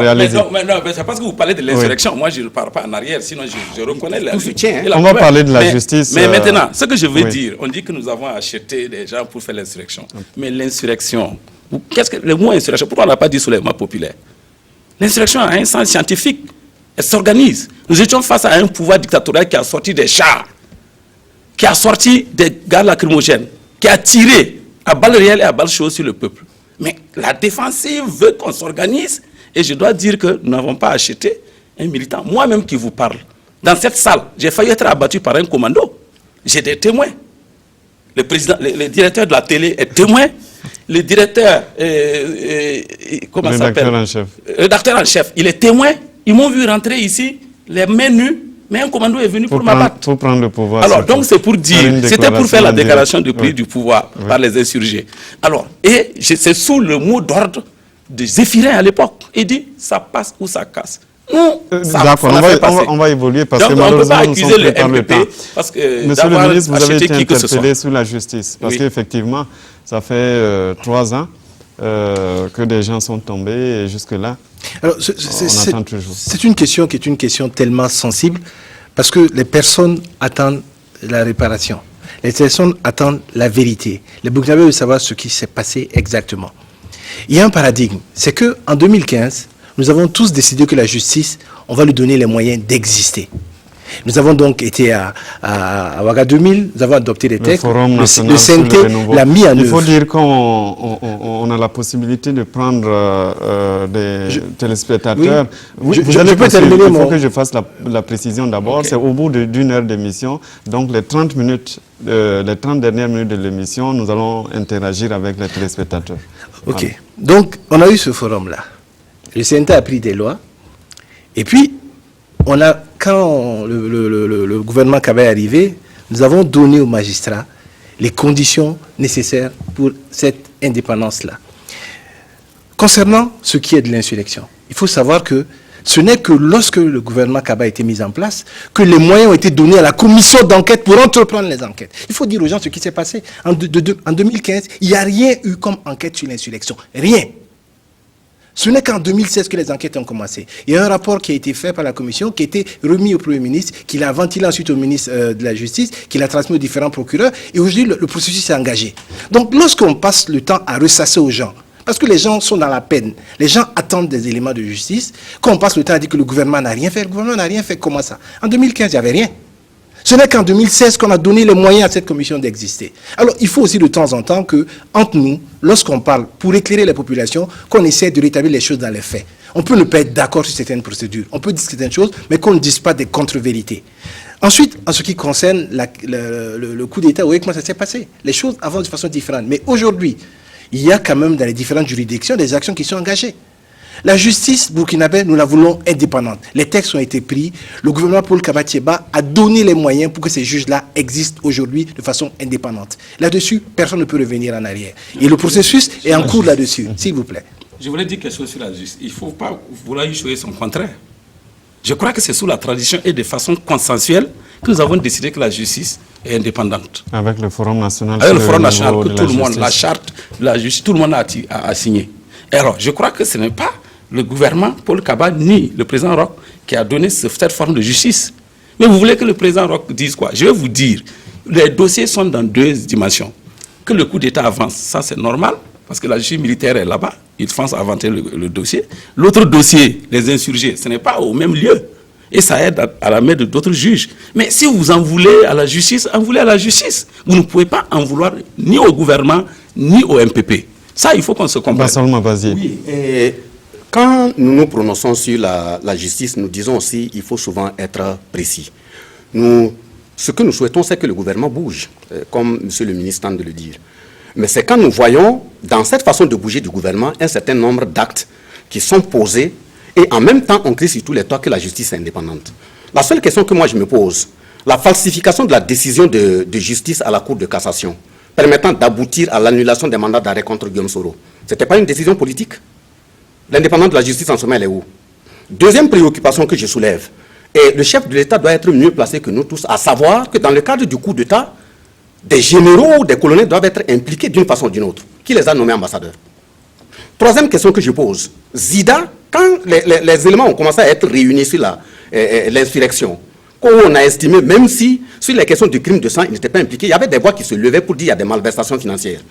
mais c'est parce que vous parlez de l'insurrection. Moi, je ne parle pas en arrière, sinon je reconnais la soutien. On va parler de la justice. Mais maintenant, ce que je veux dire, on dit que nous avons acheté des gens pour faire l'insurrection. Mais l'insurrection, qu'est-ce que le mot insurrection, pourquoi on n'a pas dit soulèvement populaire? L'insurrection a un sens scientifique. Elle s'organise. Nous étions face à un pouvoir dictatorial qui a sorti des chars, qui a sorti des gaz lacrymogènes, qui a tiré à balles réelles et à balles chaudes sur le peuple. Mais la défensive veut qu'on s'organise, et je dois dire que nous n'avons pas acheté un militant. Moi-même qui vous parle, dans cette salle, j'ai failli être abattu par un commando. J'ai des témoins. Le directeur de la télé est témoin. Le directeur, comment ça s'appelle? Le rédacteur en chef, il est témoin. Ils m'ont vu rentrer ici, les mains nues. Mais un commando est venu pour m'abattre. Pour prendre le pouvoir. Alors, donc c'est pour dire, c'était pour faire la déclaration de prise du pouvoir par les insurgés. Alors, et c'est sous le mot d'ordre de Zéphirin à l'époque. Il dit, ça passe ou ça casse. D'accord, on va évoluer parce que malheureusement nous sommes pris par le temps. Monsieur le ministre, vous avez été interpellé sur la justice. Parce qu'effectivement, ça fait 3 ans que des gens sont tombés et jusque-là, alors, on attend toujours. C'est une question qui est une question tellement sensible parce que les personnes attendent la réparation. Les personnes attendent la vérité. Les Burkinabés veulent savoir ce qui s'est passé exactement. Il y a un paradigme. C'est qu'en 2015, nous avons tous décidé que la justice, on va lui donner les moyens d'exister. Nous avons donc été à Ouaga 2000, nous avons adopté des textes, le CNT l'a mis en œuvre. Il faut dire qu'on a la possibilité de prendre des téléspectateurs. Oui. Il faut que je fasse la précision d'abord. Okay. C'est au bout d'1 heure d'émission, donc les 30 dernières minutes de l'émission, nous allons interagir avec les téléspectateurs. Ok, voilà. Donc on a eu ce forum-là. Le CNT a pris des lois, et puis quand le gouvernement Kaba est arrivé, nous avons donné aux magistrats les conditions nécessaires pour cette indépendance-là. Concernant ce qui est de l'insurrection, il faut savoir que ce n'est que lorsque le gouvernement Kaba a été mis en place que les moyens ont été donnés à la commission d'enquête pour entreprendre les enquêtes. Il faut dire aux gens ce qui s'est passé. En 2015, il n'y a rien eu comme enquête sur l'insurrection. Rien. Ce n'est qu'en 2016 que les enquêtes ont commencé. Il y a un rapport qui a été fait par la commission, qui a été remis au Premier ministre, qu'il a ventilé ensuite au ministre de la Justice, qu'il a transmis aux différents procureurs, et aujourd'hui le processus est engagé. Donc lorsqu'on passe le temps à ressasser aux gens, parce que les gens sont dans la peine, les gens attendent des éléments de justice, quand on passe le temps à dire que le gouvernement n'a rien fait, le gouvernement n'a rien fait, comment ça? En 2015, il n'y avait rien. Ce n'est qu'en 2016 qu'on a donné les moyens à cette commission d'exister. Alors, il faut aussi de temps en temps que, entre nous, lorsqu'on parle, pour éclairer les populations, qu'on essaie de rétablir les choses dans les faits. On peut ne pas être d'accord sur certaines procédures, on peut dire certaines choses, mais qu'on ne dise pas des contre-vérités. Ensuite, en ce qui concerne le coup d'État, vous voyez comment ça s'est passé. Les choses avancent de façon différente. Mais aujourd'hui, il y a quand même dans les différentes juridictions des actions qui sont engagées. La justice burkinabé, nous la voulons indépendante. Les textes ont été pris. Le gouvernement Paul Kaba Thiéba a donné les moyens pour que ces juges-là existent aujourd'hui de façon indépendante. Là-dessus, personne ne peut revenir en arrière. Et le processus est en cours là-dessus, s'il vous plaît. Je voulais dire quelque chose sur la justice. Il ne faut pas vouloir y jouer son contraire. Je crois que c'est sous la tradition et de façon consensuelle que nous avons décidé que la justice est indépendante. Avec le Forum national. Avec le Forum national, que tout le monde, la charte de la justice, tout le monde a signé. Et alors, je crois que ce n'est pas le gouvernement, Paul Kaba, ni le président Roch qui a donné cette forme de justice. Mais vous voulez que le président Roch dise quoi? Je vais vous dire, les dossiers sont dans deux dimensions. Que le coup d'État avance, ça c'est normal, parce que la justice militaire est là-bas, ils pensent inventer le dossier. L'autre dossier, les insurgés, ce n'est pas au même lieu. Et ça aide à la main d'autres juges. Mais si vous en voulez à la justice, en voulez à la justice. Vous ne pouvez pas en vouloir ni au gouvernement, ni au MPP. Ça, il faut qu'on se comprenne. Oui, et quand nous nous prononçons sur la justice, nous disons aussi qu'il faut souvent être précis. Ce que nous souhaitons, c'est que le gouvernement bouge, comme M. le ministre tente de le dire. Mais c'est quand nous voyons, dans cette façon de bouger du gouvernement, un certain nombre d'actes qui sont posés, et en même temps, on crie sur tous les toits que la justice est indépendante. La seule question que moi je me pose, la falsification de la décision de justice à la Cour de cassation, permettant d'aboutir à l'annulation des mandats d'arrêt contre Guillaume Soro, ce n'était pas une décision politique? L'indépendance de la justice en ce moment, elle est où? Deuxième préoccupation que je soulève, et le chef de l'État doit être mieux placé que nous tous, à savoir que dans le cadre du coup d'État, des généraux ou des colonels doivent être impliqués d'une façon ou d'une autre. Qui les a nommés ambassadeurs? Troisième question que je pose, Zida, quand les éléments ont commencé à être réunis sur l'insurrection, quand on a estimé, même si sur les questions du crime de sang, il n'était pas impliqué, il y avait des voix qui se levaient pour dire qu'il y a des malversations financières,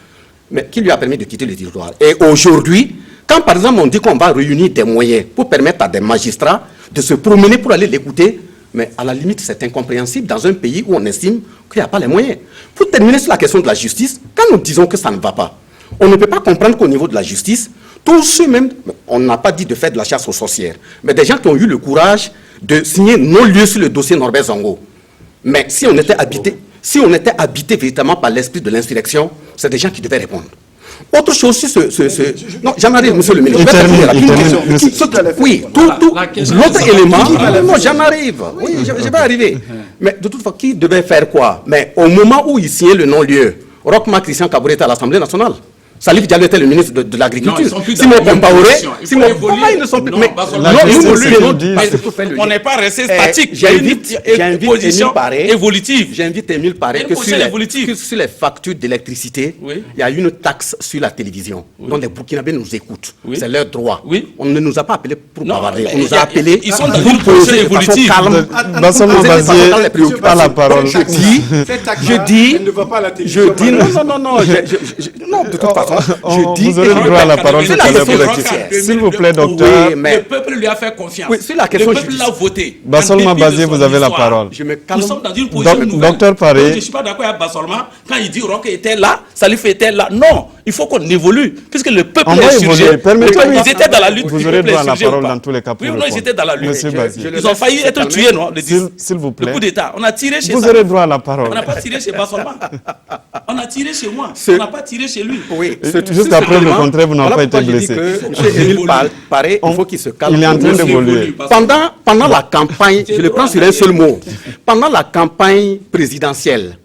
mais qui lui a permis de quitter le territoire. Et aujourd'hui, quand par exemple on dit qu'on va réunir des moyens pour permettre à des magistrats de se promener pour aller l'écouter, mais à la limite c'est incompréhensible dans un pays où on estime qu'il n'y a pas les moyens. Pour terminer sur la question de la justice, quand nous disons que ça ne va pas, on ne peut pas comprendre qu'au niveau de la justice, tous ceux-mêmes, on n'a pas dit de faire de la chasse aux sorcières, mais des gens qui ont eu le courage de signer non-lieu sur le dossier Norbert Zongo. Mais si on était habité véritablement par l'esprit de l'insurrection, c'est des gens qui devaient répondre. Autre chose sur non, j'en arrive, monsieur le ministre. Oui, l'autre élément, non, j'en arrive. Oui, je vais arriver. Mais de toute façon, qui devait faire quoi? Mais au moment où il signait le non-lieu, Roch-Marc Christian Kaboré était à l'Assemblée nationale. Salif Diallo était le ministre de l'Agriculture. Simon Compaoré, comment ils ne sont plus? Mais on n'est pas resté statique. J'invite position évolutive. J'invite Émile Paré que sur les factures d'électricité, il y a une taxe sur la télévision. Donc les Burkinabés nous écoutent. C'est leur droit. On ne nous a pas appelés pour bavarder. On nous a appelés pour poser de façon calme. Pas la parole. Je dis, non, de toute façon, vous aurez le droit à la parole. S'il vous plaît, docteur. Oui, mais le peuple lui a fait confiance. Oui, sur la question, le peuple l'a voté. Bassolma Bazié, vous avez la parole. Nous sommes dans une position nouvelle. Docteur Paré. Je ne suis pas d'accord avec Bassolma quand il dit Roch était là, Salif était là. Non, il faut qu'on évolue. Puisque le peuple est insurgé. Ils étaient dans la lutte. Vous aurez droit à la parole dans tous les cas. Oui, non, ils étaient dans la lutte. Ils ont failli être tués, non? S'il vous plaît. Le coup d'État. On a tiré chez vous aurez droit à la parole. On n'a pas tiré chez Bassolma. On a tiré chez moi. On n'a pas tiré chez lui. Oui. Juste après le contraire, vous n'avez pas été blessé. M. Émile Paré, il faut qu'il se calme. Il est en train d'évoluer. Pendant la campagne, je le prends sur un seul mot, pendant la campagne présidentielle,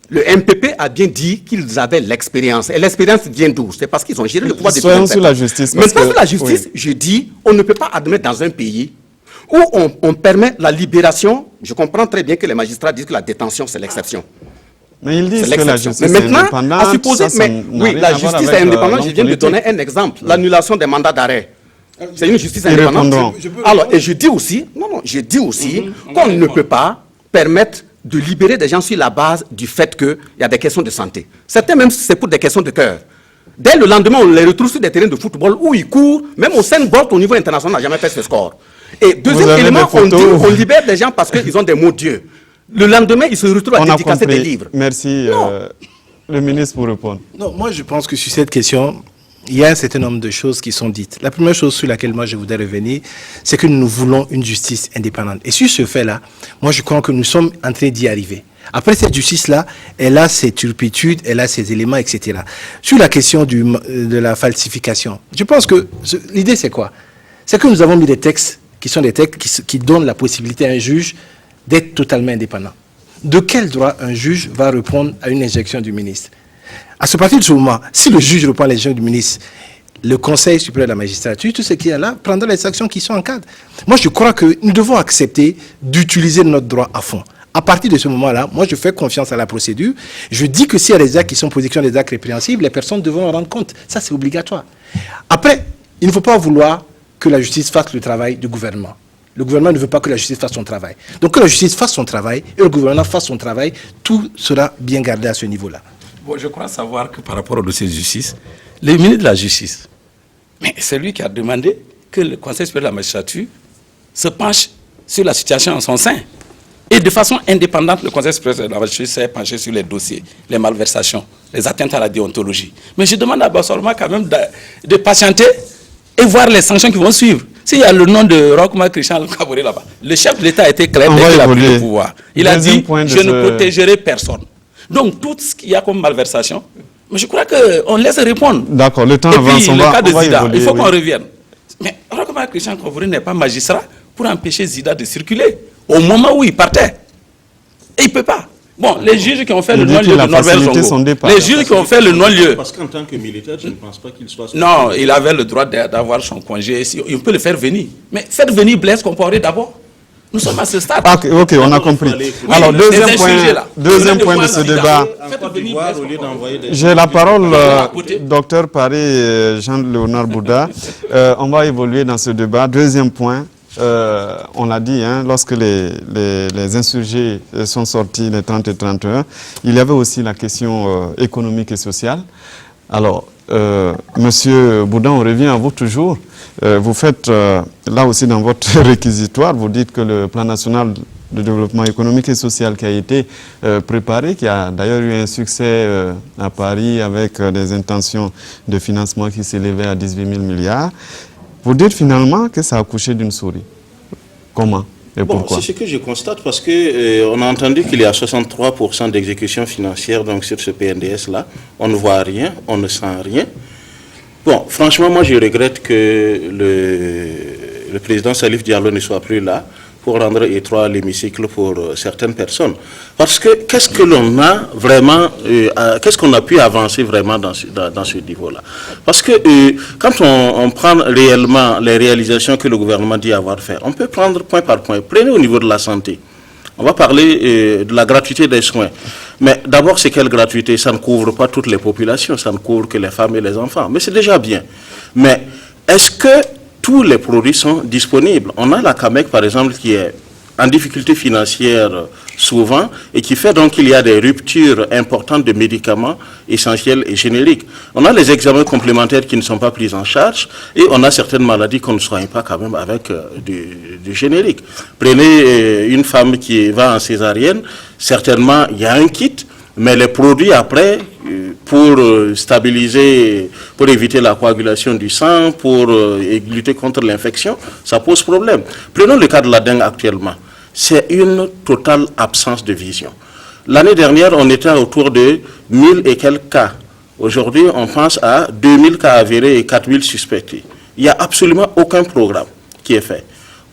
le MPP a bien dit qu'ils avaient l'expérience. Et l'expérience vient d'où? C'est parce qu'ils ont géré le pouvoir depuis 27 ans. Soyons sur la justice. Maintenant, sur la justice, je dis, on ne peut pas admettre dans un pays où on permet la libération. Je comprends très bien que les magistrats disent que la détention, c'est l'exception. Mais ils disent que la justice est indépendante. À supposer, oui, la justice est indépendante. Je viens de donner un exemple. L'annulation des mandats d'arrêt. C'est une justice indépendante. Alors, et je dis aussi, qu'on ne peut pas permettre de libérer des gens sur la base du fait qu'il y a des questions de santé. Certains même, c'est pour des questions de cœur. Dès le lendemain, on les retrouve sur des terrains de football où ils courent, même au Usain Bolt au niveau international n'a jamais fait ce score. Et deuxième élément, on dit qu'on libère des gens parce qu'ils ont des mots de Dieu. Le lendemain, ils se retrouvent à dédicacer des livres. Merci, le ministre, pour répondre. Non, moi, je pense que sur cette question, il y a un certain nombre de choses qui sont dites. La première chose sur laquelle moi je voudrais revenir, c'est que nous voulons une justice indépendante. Et sur ce fait-là, moi je crois que nous sommes en train d'y arriver. Après, cette justice-là, elle a ses turpitudes, elle a ses éléments, etc. Sur la question de la falsification, je pense que l'idée c'est quoi? C'est que nous avons mis des textes qui sont des textes qui donnent la possibilité à un juge d'être totalement indépendant. De quel droit un juge va répondre à une injection du ministre? À ce partir de ce moment, si le juge reprend l'injection du ministre, le Conseil supérieur de la magistrature, tout ce qui est là, prendra les actions qui sont en cadre. Moi, je crois que nous devons accepter d'utiliser notre droit à fond. À partir de ce moment-là, moi, je fais confiance à la procédure. Je dis que s'il y a des actes qui sont posés, qui sont des actes répréhensibles, les personnes devront en rendre compte. Ça, c'est obligatoire. Après, il ne faut pas vouloir que la justice fasse le travail du gouvernement. Le gouvernement ne veut pas que la justice fasse son travail. Donc, que la justice fasse son travail et le gouvernement fasse son travail, tout sera bien gardé à ce niveau-là. Bon, je crois savoir que par rapport au dossier de justice, le ministre de la Justice, mais c'est lui qui a demandé que le Conseil supérieur de la magistrature se penche sur la situation en son sein. Et de façon indépendante, le Conseil supérieur de la magistrature s'est penché sur les dossiers, les malversations, les atteintes à la déontologie. Mais je demande à Bassorma quand même de patienter et voir les sanctions qui vont suivre. S'il y a le nom de Rochma Christian Kaboré là-bas, le chef de l'État a été clair dès qu'il a pris le pouvoir. Il a dit, je ne protégerai personne. Donc, tout ce qu'il y a comme malversation, mais je crois qu'on laisse répondre. D'accord, le temps avance, on va évoluer, il faut qu'on revienne. Mais Rochma Christian Kaboré n'est pas magistrat pour empêcher Zida de circuler au moment où il partait. Et il ne peut pas. Bon, les juges qui ont fait le non-lieu de Norbert Zongo, les juges qui ont fait le non-lieu... Parce qu'en tant que militaire, je ne pense pas qu'il soit... Non, il avait le droit d'avoir son congé. On peut le faire venir. Mais faites venir Blaise Compaoré d'abord. Nous sommes à ce stade. Ok, on a compris. Oui, alors, deuxième point de ce débat. J'ai la parole, docteur Paris Jean-Léonard Bouddha. On va évoluer dans ce débat. Deuxième point. On l'a dit, hein, lorsque les insurgés sont sortis les 30 et 31, il y avait aussi la question économique et sociale. Alors, Monsieur Bouddha, on revient à vous toujours. Vous faites, là aussi dans votre réquisitoire, vous dites que le plan national de développement économique et social qui a été préparé, qui a d'ailleurs eu un succès à Paris avec des intentions de financement qui s'élevaient à 18 000 milliards, vous dites finalement que ça a accouché d'une souris. Comment et pourquoi? C'est ce que je constate parce qu'on a entendu qu'il y a 63% d'exécution financière donc, sur ce PNDS-là. On ne voit rien, on ne sent rien. Bon, franchement, moi je regrette que le président Salif Diallo ne soit plus là pour rendre étroit l'hémicycle pour certaines personnes. Parce que qu'est-ce que l'on a vraiment, qu'est-ce qu'on a pu avancer vraiment dans ce niveau-là? Parce que quand on prend réellement les réalisations que le gouvernement dit avoir fait, on peut prendre point par point. Prenez au niveau de la santé. On va parler de la gratuité des soins. Mais d'abord, c'est quelle gratuité? Ça ne couvre pas toutes les populations, ça ne couvre que les femmes et les enfants. Mais c'est déjà bien. Mais est-ce que tous les produits sont disponibles? On a la CAMEC, par exemple, qui est en difficulté financière souvent et qui fait donc qu'il y a des ruptures importantes de médicaments essentiels et génériques. On a les examens complémentaires qui ne sont pas pris en charge et on a certaines maladies qu'on ne soigne pas quand même avec du générique. Prenez une femme qui va en césarienne, certainement il y a un kit, mais les produits après, pour stabiliser, pour éviter la coagulation du sang, pour lutter contre l'infection, ça pose problème. Prenons le cas de la dengue actuellement. C'est une totale absence de vision. L'année dernière, on était autour de 1000 et quelques cas. Aujourd'hui, on pense à 2000 cas avérés et 4000 suspectés. Il n'y a absolument aucun programme qui est fait.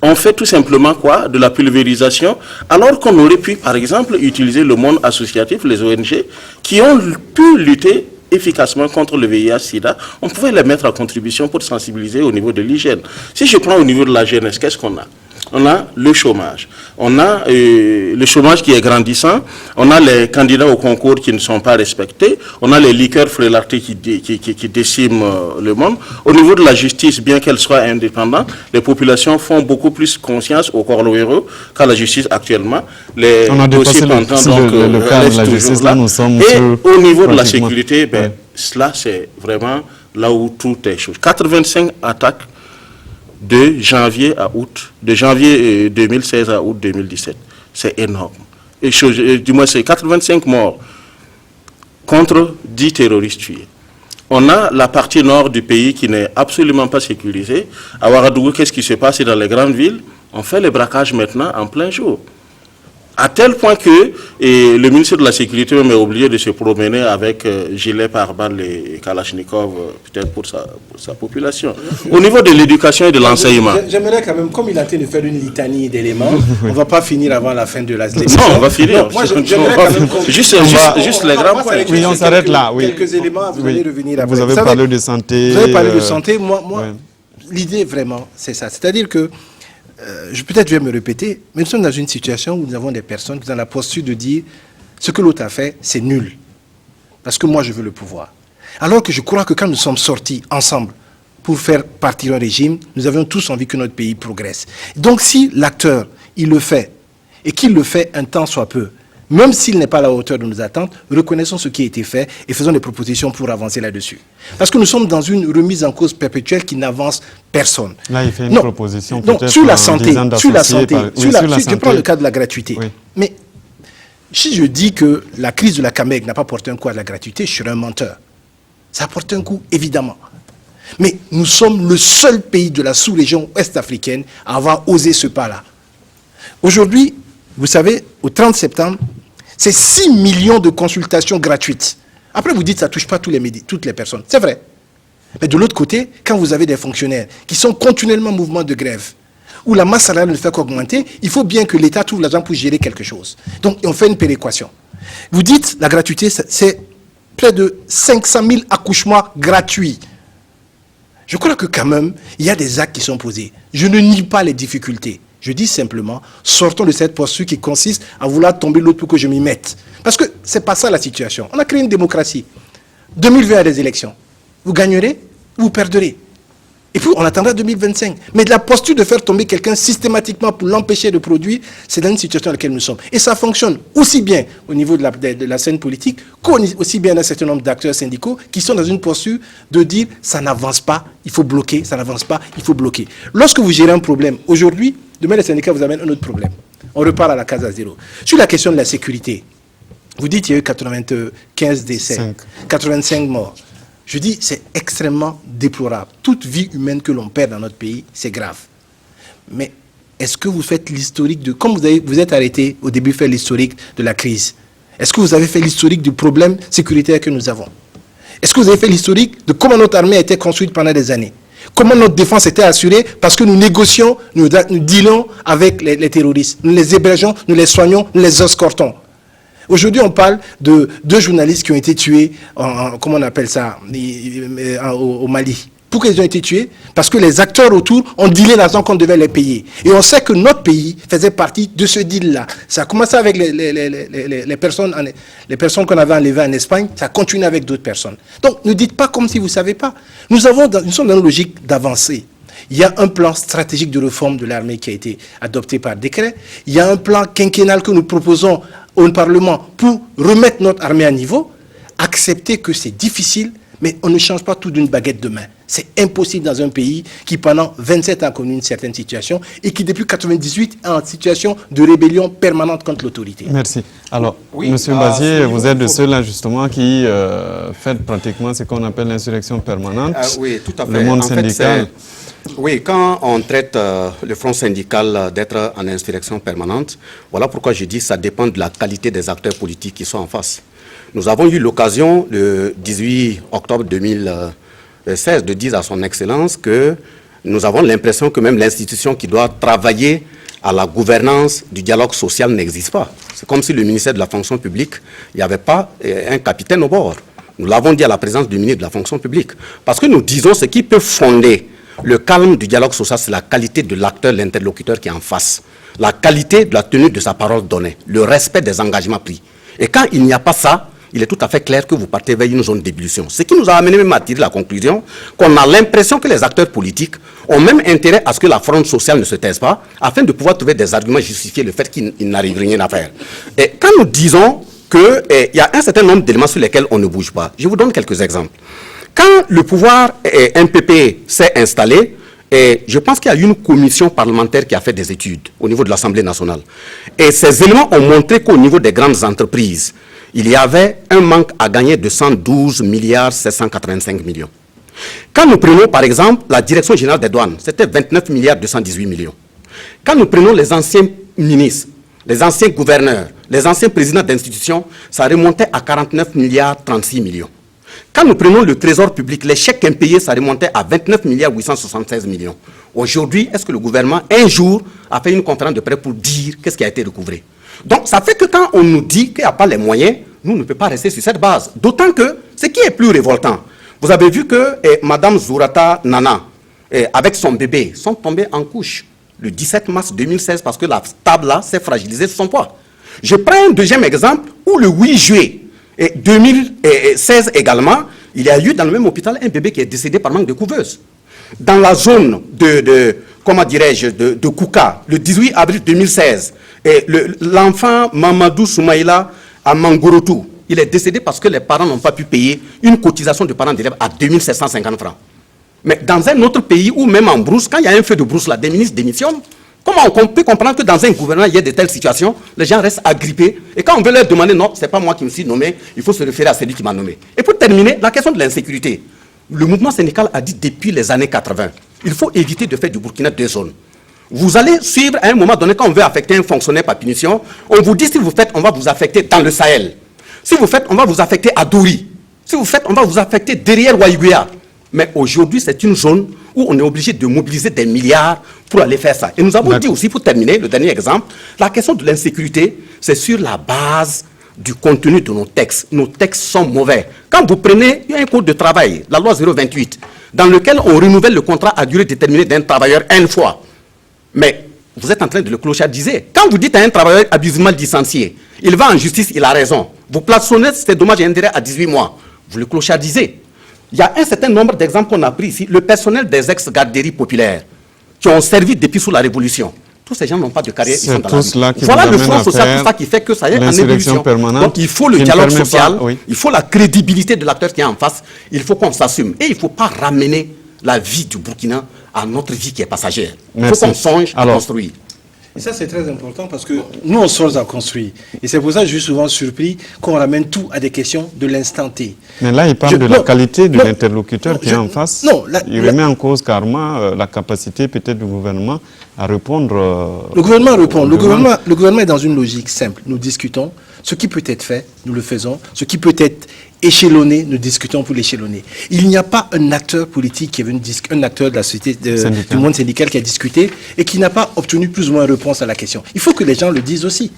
On fait tout simplement quoi? De la pulvérisation, alors qu'on aurait pu, par exemple, utiliser le monde associatif, les ONG, qui ont pu lutter efficacement contre le VIH-Sida. On pouvait les mettre à contribution pour sensibiliser au niveau de l'hygiène. Si je prends au niveau de la jeunesse, qu'est-ce qu'on a? On a le chômage. On a le chômage qui est grandissant. On a les candidats au concours qui ne sont pas respectés. On a les liqueurs frélartés qui déciment le monde. Au niveau de la justice, bien qu'elle soit indépendante, les populations font beaucoup plus confiance au corps logéreux qu'à la justice actuellement. Les dossiers pendant donc le cas de la justice, là, nous sommes et au niveau de la sécurité, ben, cela c'est vraiment là où tout est chose. 85 attaques de janvier à août, de janvier 2016 à août 2017. C'est énorme. Et du moins, c'est 85 morts contre 10 terroristes tués. On a la partie nord du pays qui n'est absolument pas sécurisée. À Ouagadougou, qu'est-ce qui se passe dans les grandes villes? On fait les braquages maintenant en plein jour. À tel point que le ministre de la Sécurité même est obligé de se promener avec gilet pare-balles et Kalachnikov, peut-être pour sa population. Au niveau de l'éducation et de l'enseignement. J'aimerais quand même, comme il a été de faire une litanie d'éléments, on ne va pas finir avant la fin de la Non, on va finir. Moi, j'aimerais quand même... Juste les grands points. Oui, on s'arrête là. Oui. Quelques éléments, vous allez revenir après. Vous avez parlé de santé. Vous avez parlé de santé. Moi l'idée vraiment, c'est ça. C'est-à-dire que peut-être je vais me répéter, mais nous sommes dans une situation où nous avons des personnes qui sont dans la posture de dire ce que l'autre a fait, c'est nul. Parce que moi, je veux le pouvoir. Alors que je crois que quand nous sommes sortis ensemble pour faire partir un régime, nous avions tous envie que notre pays progresse. Donc si l'acteur, il le fait, et qu'il le fait un temps soit peu, même s'il n'est pas à la hauteur de nos attentes, reconnaissons ce qui a été fait et faisons des propositions pour avancer là-dessus. Parce que nous sommes dans une remise en cause perpétuelle qui n'avance personne. Là, il fait une proposition peut-être sur la santé, je prends le cas de la gratuité. Oui. Mais si je dis que la crise de la CAMEG n'a pas porté un coup à la gratuité, je serais un menteur. Ça a porté un coup, évidemment. Mais nous sommes le seul pays de la sous-région ouest-africaine à avoir osé ce pas-là. Aujourd'hui, vous savez, au 30 septembre, c'est 6 millions de consultations gratuites. Après, vous dites que ça ne touche pas toutes les personnes. C'est vrai. Mais de l'autre côté, quand vous avez des fonctionnaires qui sont continuellement en mouvement de grève, où la masse salariale ne fait qu'augmenter, il faut bien que l'État trouve l'argent pour gérer quelque chose. Donc, on fait une péréquation. Vous dites, la gratuité, c'est près de 500 000 accouchements gratuits. Je crois que quand même, il y a des actes qui sont posés. Je ne nie pas les difficultés. Je dis simplement, sortons de cette posture qui consiste à vouloir tomber l'autre pour que je m'y mette. Parce que ce n'est pas ça la situation. On a créé une démocratie. 2020, il y a des élections. Vous gagnerez, vous perdrez. Et puis, on attendra 2025. Mais de la posture de faire tomber quelqu'un systématiquement pour l'empêcher de produire, c'est dans une situation dans laquelle nous sommes. Et ça fonctionne aussi bien au niveau de la scène politique qu'aussi bien d'un certain nombre d'acteurs syndicaux qui sont dans une posture de dire ça n'avance pas, il faut bloquer, ça n'avance pas, il faut bloquer. Lorsque vous gérez un problème, aujourd'hui, demain les syndicats vous amènent un autre problème. On repart à la case à zéro. Sur la question de la sécurité, vous dites qu'il y a eu 95 décès, 85 morts. Je dis, c'est extrêmement déplorable. Toute vie humaine que l'on perd dans notre pays, c'est grave. Mais est-ce que vous faites l'historique de... Comme vous êtes arrêté au début faire l'historique de la crise, est-ce que vous avez fait l'historique du problème sécuritaire que nous avons? Est-ce que vous avez fait l'historique de comment notre armée a été construite pendant des années? Comment notre défense était assurée parce que nous négocions, nous dealons avec les terroristes. Nous les hébergeons, nous les soignons, nous les escortons. Aujourd'hui, on parle de 2 journalistes qui ont été tués, comment on appelle ça, au Mali. Pourquoi ils ont été tués? Parce que les acteurs autour ont dealé l'argent qu'on devait les payer. Et on sait que notre pays faisait partie de ce deal-là. Ça a commencé avec les personnes qu'on avait enlevées en Espagne, ça a continué avec d'autres personnes. Donc, ne dites pas comme si vous ne savez pas. Nous sommes dans une logique d'avancer. Il y a un plan stratégique de réforme de l'armée qui a été adopté par décret. Il y a un plan quinquennal que nous proposons au Parlement pour remettre notre armée à niveau. Accepter que c'est difficile, mais on ne change pas tout d'une baguette de main. C'est impossible dans un pays qui, pendant 27 ans, a connu une certaine situation et qui, depuis 1998, est en situation de rébellion permanente contre l'autorité. Merci. Alors, oui, Monsieur Bazier, vous êtes de ceux-là, justement, qui faites pratiquement ce qu'on appelle l'insurrection permanente. Oui, tout à fait. Le monde syndical. Oui, quand on traite le front syndical d'être en insurrection permanente, voilà pourquoi je dis que ça dépend de la qualité des acteurs politiques qui sont en face. Nous avons eu l'occasion, le 18 octobre 2016, de dire à son Excellence que nous avons l'impression que même l'institution qui doit travailler à la gouvernance du dialogue social n'existe pas. C'est comme si le ministère de la fonction publique, il n'y avait pas un capitaine au bord. Nous l'avons dit à la présence du ministre de la fonction publique. Parce que nous disons ce qui peut fonder le calme du dialogue social, c'est la qualité de l'acteur, l'interlocuteur qui est en face. La qualité de la tenue de sa parole donnée, le respect des engagements pris. Et quand il n'y a pas ça, il est tout à fait clair que vous partez vers une zone d'ébullition. Ce qui nous a amené même à tirer la conclusion qu'on a l'impression que les acteurs politiques ont même intérêt à ce que la fronde sociale ne se taise pas, afin de pouvoir trouver des arguments justifier le fait qu'ils n'arrivent rien à faire. Et quand nous disons qu'il y a un certain nombre d'éléments sur lesquels on ne bouge pas, je vous donne quelques exemples. Quand le pouvoir MPP s'est installé, et je pense qu'il y a eu une commission parlementaire qui a fait des études au niveau de l'Assemblée nationale. Et ces éléments ont montré qu'au niveau des grandes entreprises, il y avait un manque à gagner de 112 milliards 785 millions. Quand nous prenons par exemple la Direction générale des douanes, c'était 29 milliards 218 millions. Quand nous prenons les anciens ministres, les anciens gouverneurs, les anciens présidents d'institutions, ça remontait à 49 milliards 36 millions. Quand nous prenons le trésor public, les chèques impayés, ça remontait à 29 milliards 876 millions. Aujourd'hui, est-ce que le gouvernement, un jour, a fait une conférence de presse pour dire qu'est-ce qui a été recouvré? Donc, ça fait que quand on nous dit qu'il n'y a pas les moyens, nous ne pouvons pas rester sur cette base. D'autant que, ce qui est plus révoltant, vous avez vu que Mme Zourata Nana, avec son bébé, sont tombés en couche le 17 mars 2016 parce que la table-là s'est fragilisée sur son poids. Je prends un deuxième exemple où le 8 juillet 2016 également, il y a eu dans le même hôpital un bébé qui est décédé par manque de couveuse. Dans la zone de Kouka, le 18 avril 2016, l'enfant Mamadou Soumaïla à Mangorotou, il est décédé parce que les parents n'ont pas pu payer une cotisation de parents d'élèves à 2750 francs. Mais dans un autre pays ou même en brousse, quand il y a un feu de brousse, des ministres démissionnent. Comment on peut comprendre que dans un gouvernement, il y a de telles situations, les gens restent agrippés. Et quand on veut leur demander, non, ce n'est pas moi qui me suis nommé, il faut se référer à celui qui m'a nommé. Et pour terminer, la question de l'insécurité. Le mouvement syndical a dit depuis les années 80, il faut éviter de faire du Burkina 2 zones. Vous allez suivre à un moment donné, quand on veut affecter un fonctionnaire par punition, on vous dit si vous faites, on va vous affecter dans le Sahel. Si vous faites, on va vous affecter à Douri. Si vous faites, on va vous affecter derrière Waïguya. Mais aujourd'hui, c'est une zone où on est obligé de mobiliser des milliards pour aller faire ça. Et nous avons dit aussi, pour terminer, le dernier exemple, la question de l'insécurité, c'est sur la base du contenu de nos textes. Nos textes sont mauvais. Quand vous prenez, il y a un code de travail, la loi 028, dans lequel on renouvelle le contrat à durée déterminée d'un travailleur une fois. Mais vous êtes en train de le clochardiser. Quand vous dites à un travailleur abusivement licencié, il va en justice, il a raison. Vous plafonnez ces dommages et intérêts à 18 mois. Vous le clochardisez. Il y a un certain nombre d'exemples qu'on a pris ici. Le personnel des ex-garderies populaires qui ont servi depuis sous la Révolution. Tous ces gens n'ont pas de carrière, ils sont dans la vie. Voilà le front social, tout ça qui fait que ça y est en évolution. Donc il faut le dialogue social, il faut la crédibilité de l'acteur qui est en face, il faut qu'on s'assume. Et il ne faut pas ramener la vie du Burkina à notre vie qui est passagère. Il faut qu'on songe à construire. Et ça, c'est très important parce que nous, on songe à construire. Et c'est pour ça que je suis souvent surpris qu'on ramène tout à des questions de l'instant T. Mais là, il parle de la qualité de l'interlocuteur qui est en face. Il remet en cause carrément la capacité peut-être du gouvernement à répondre. Le gouvernement répond. Le gouvernement est dans une logique simple. Nous discutons. Ce qui peut être fait, nous le faisons. Ce qui peut être échelonné, nous discutons pour l'échelonner. Il n'y a pas un acteur politique qui est venu un acteur de la société du monde syndical qui a discuté et qui n'a pas obtenu plus ou moins réponse à la question. Il faut que les gens le disent aussi.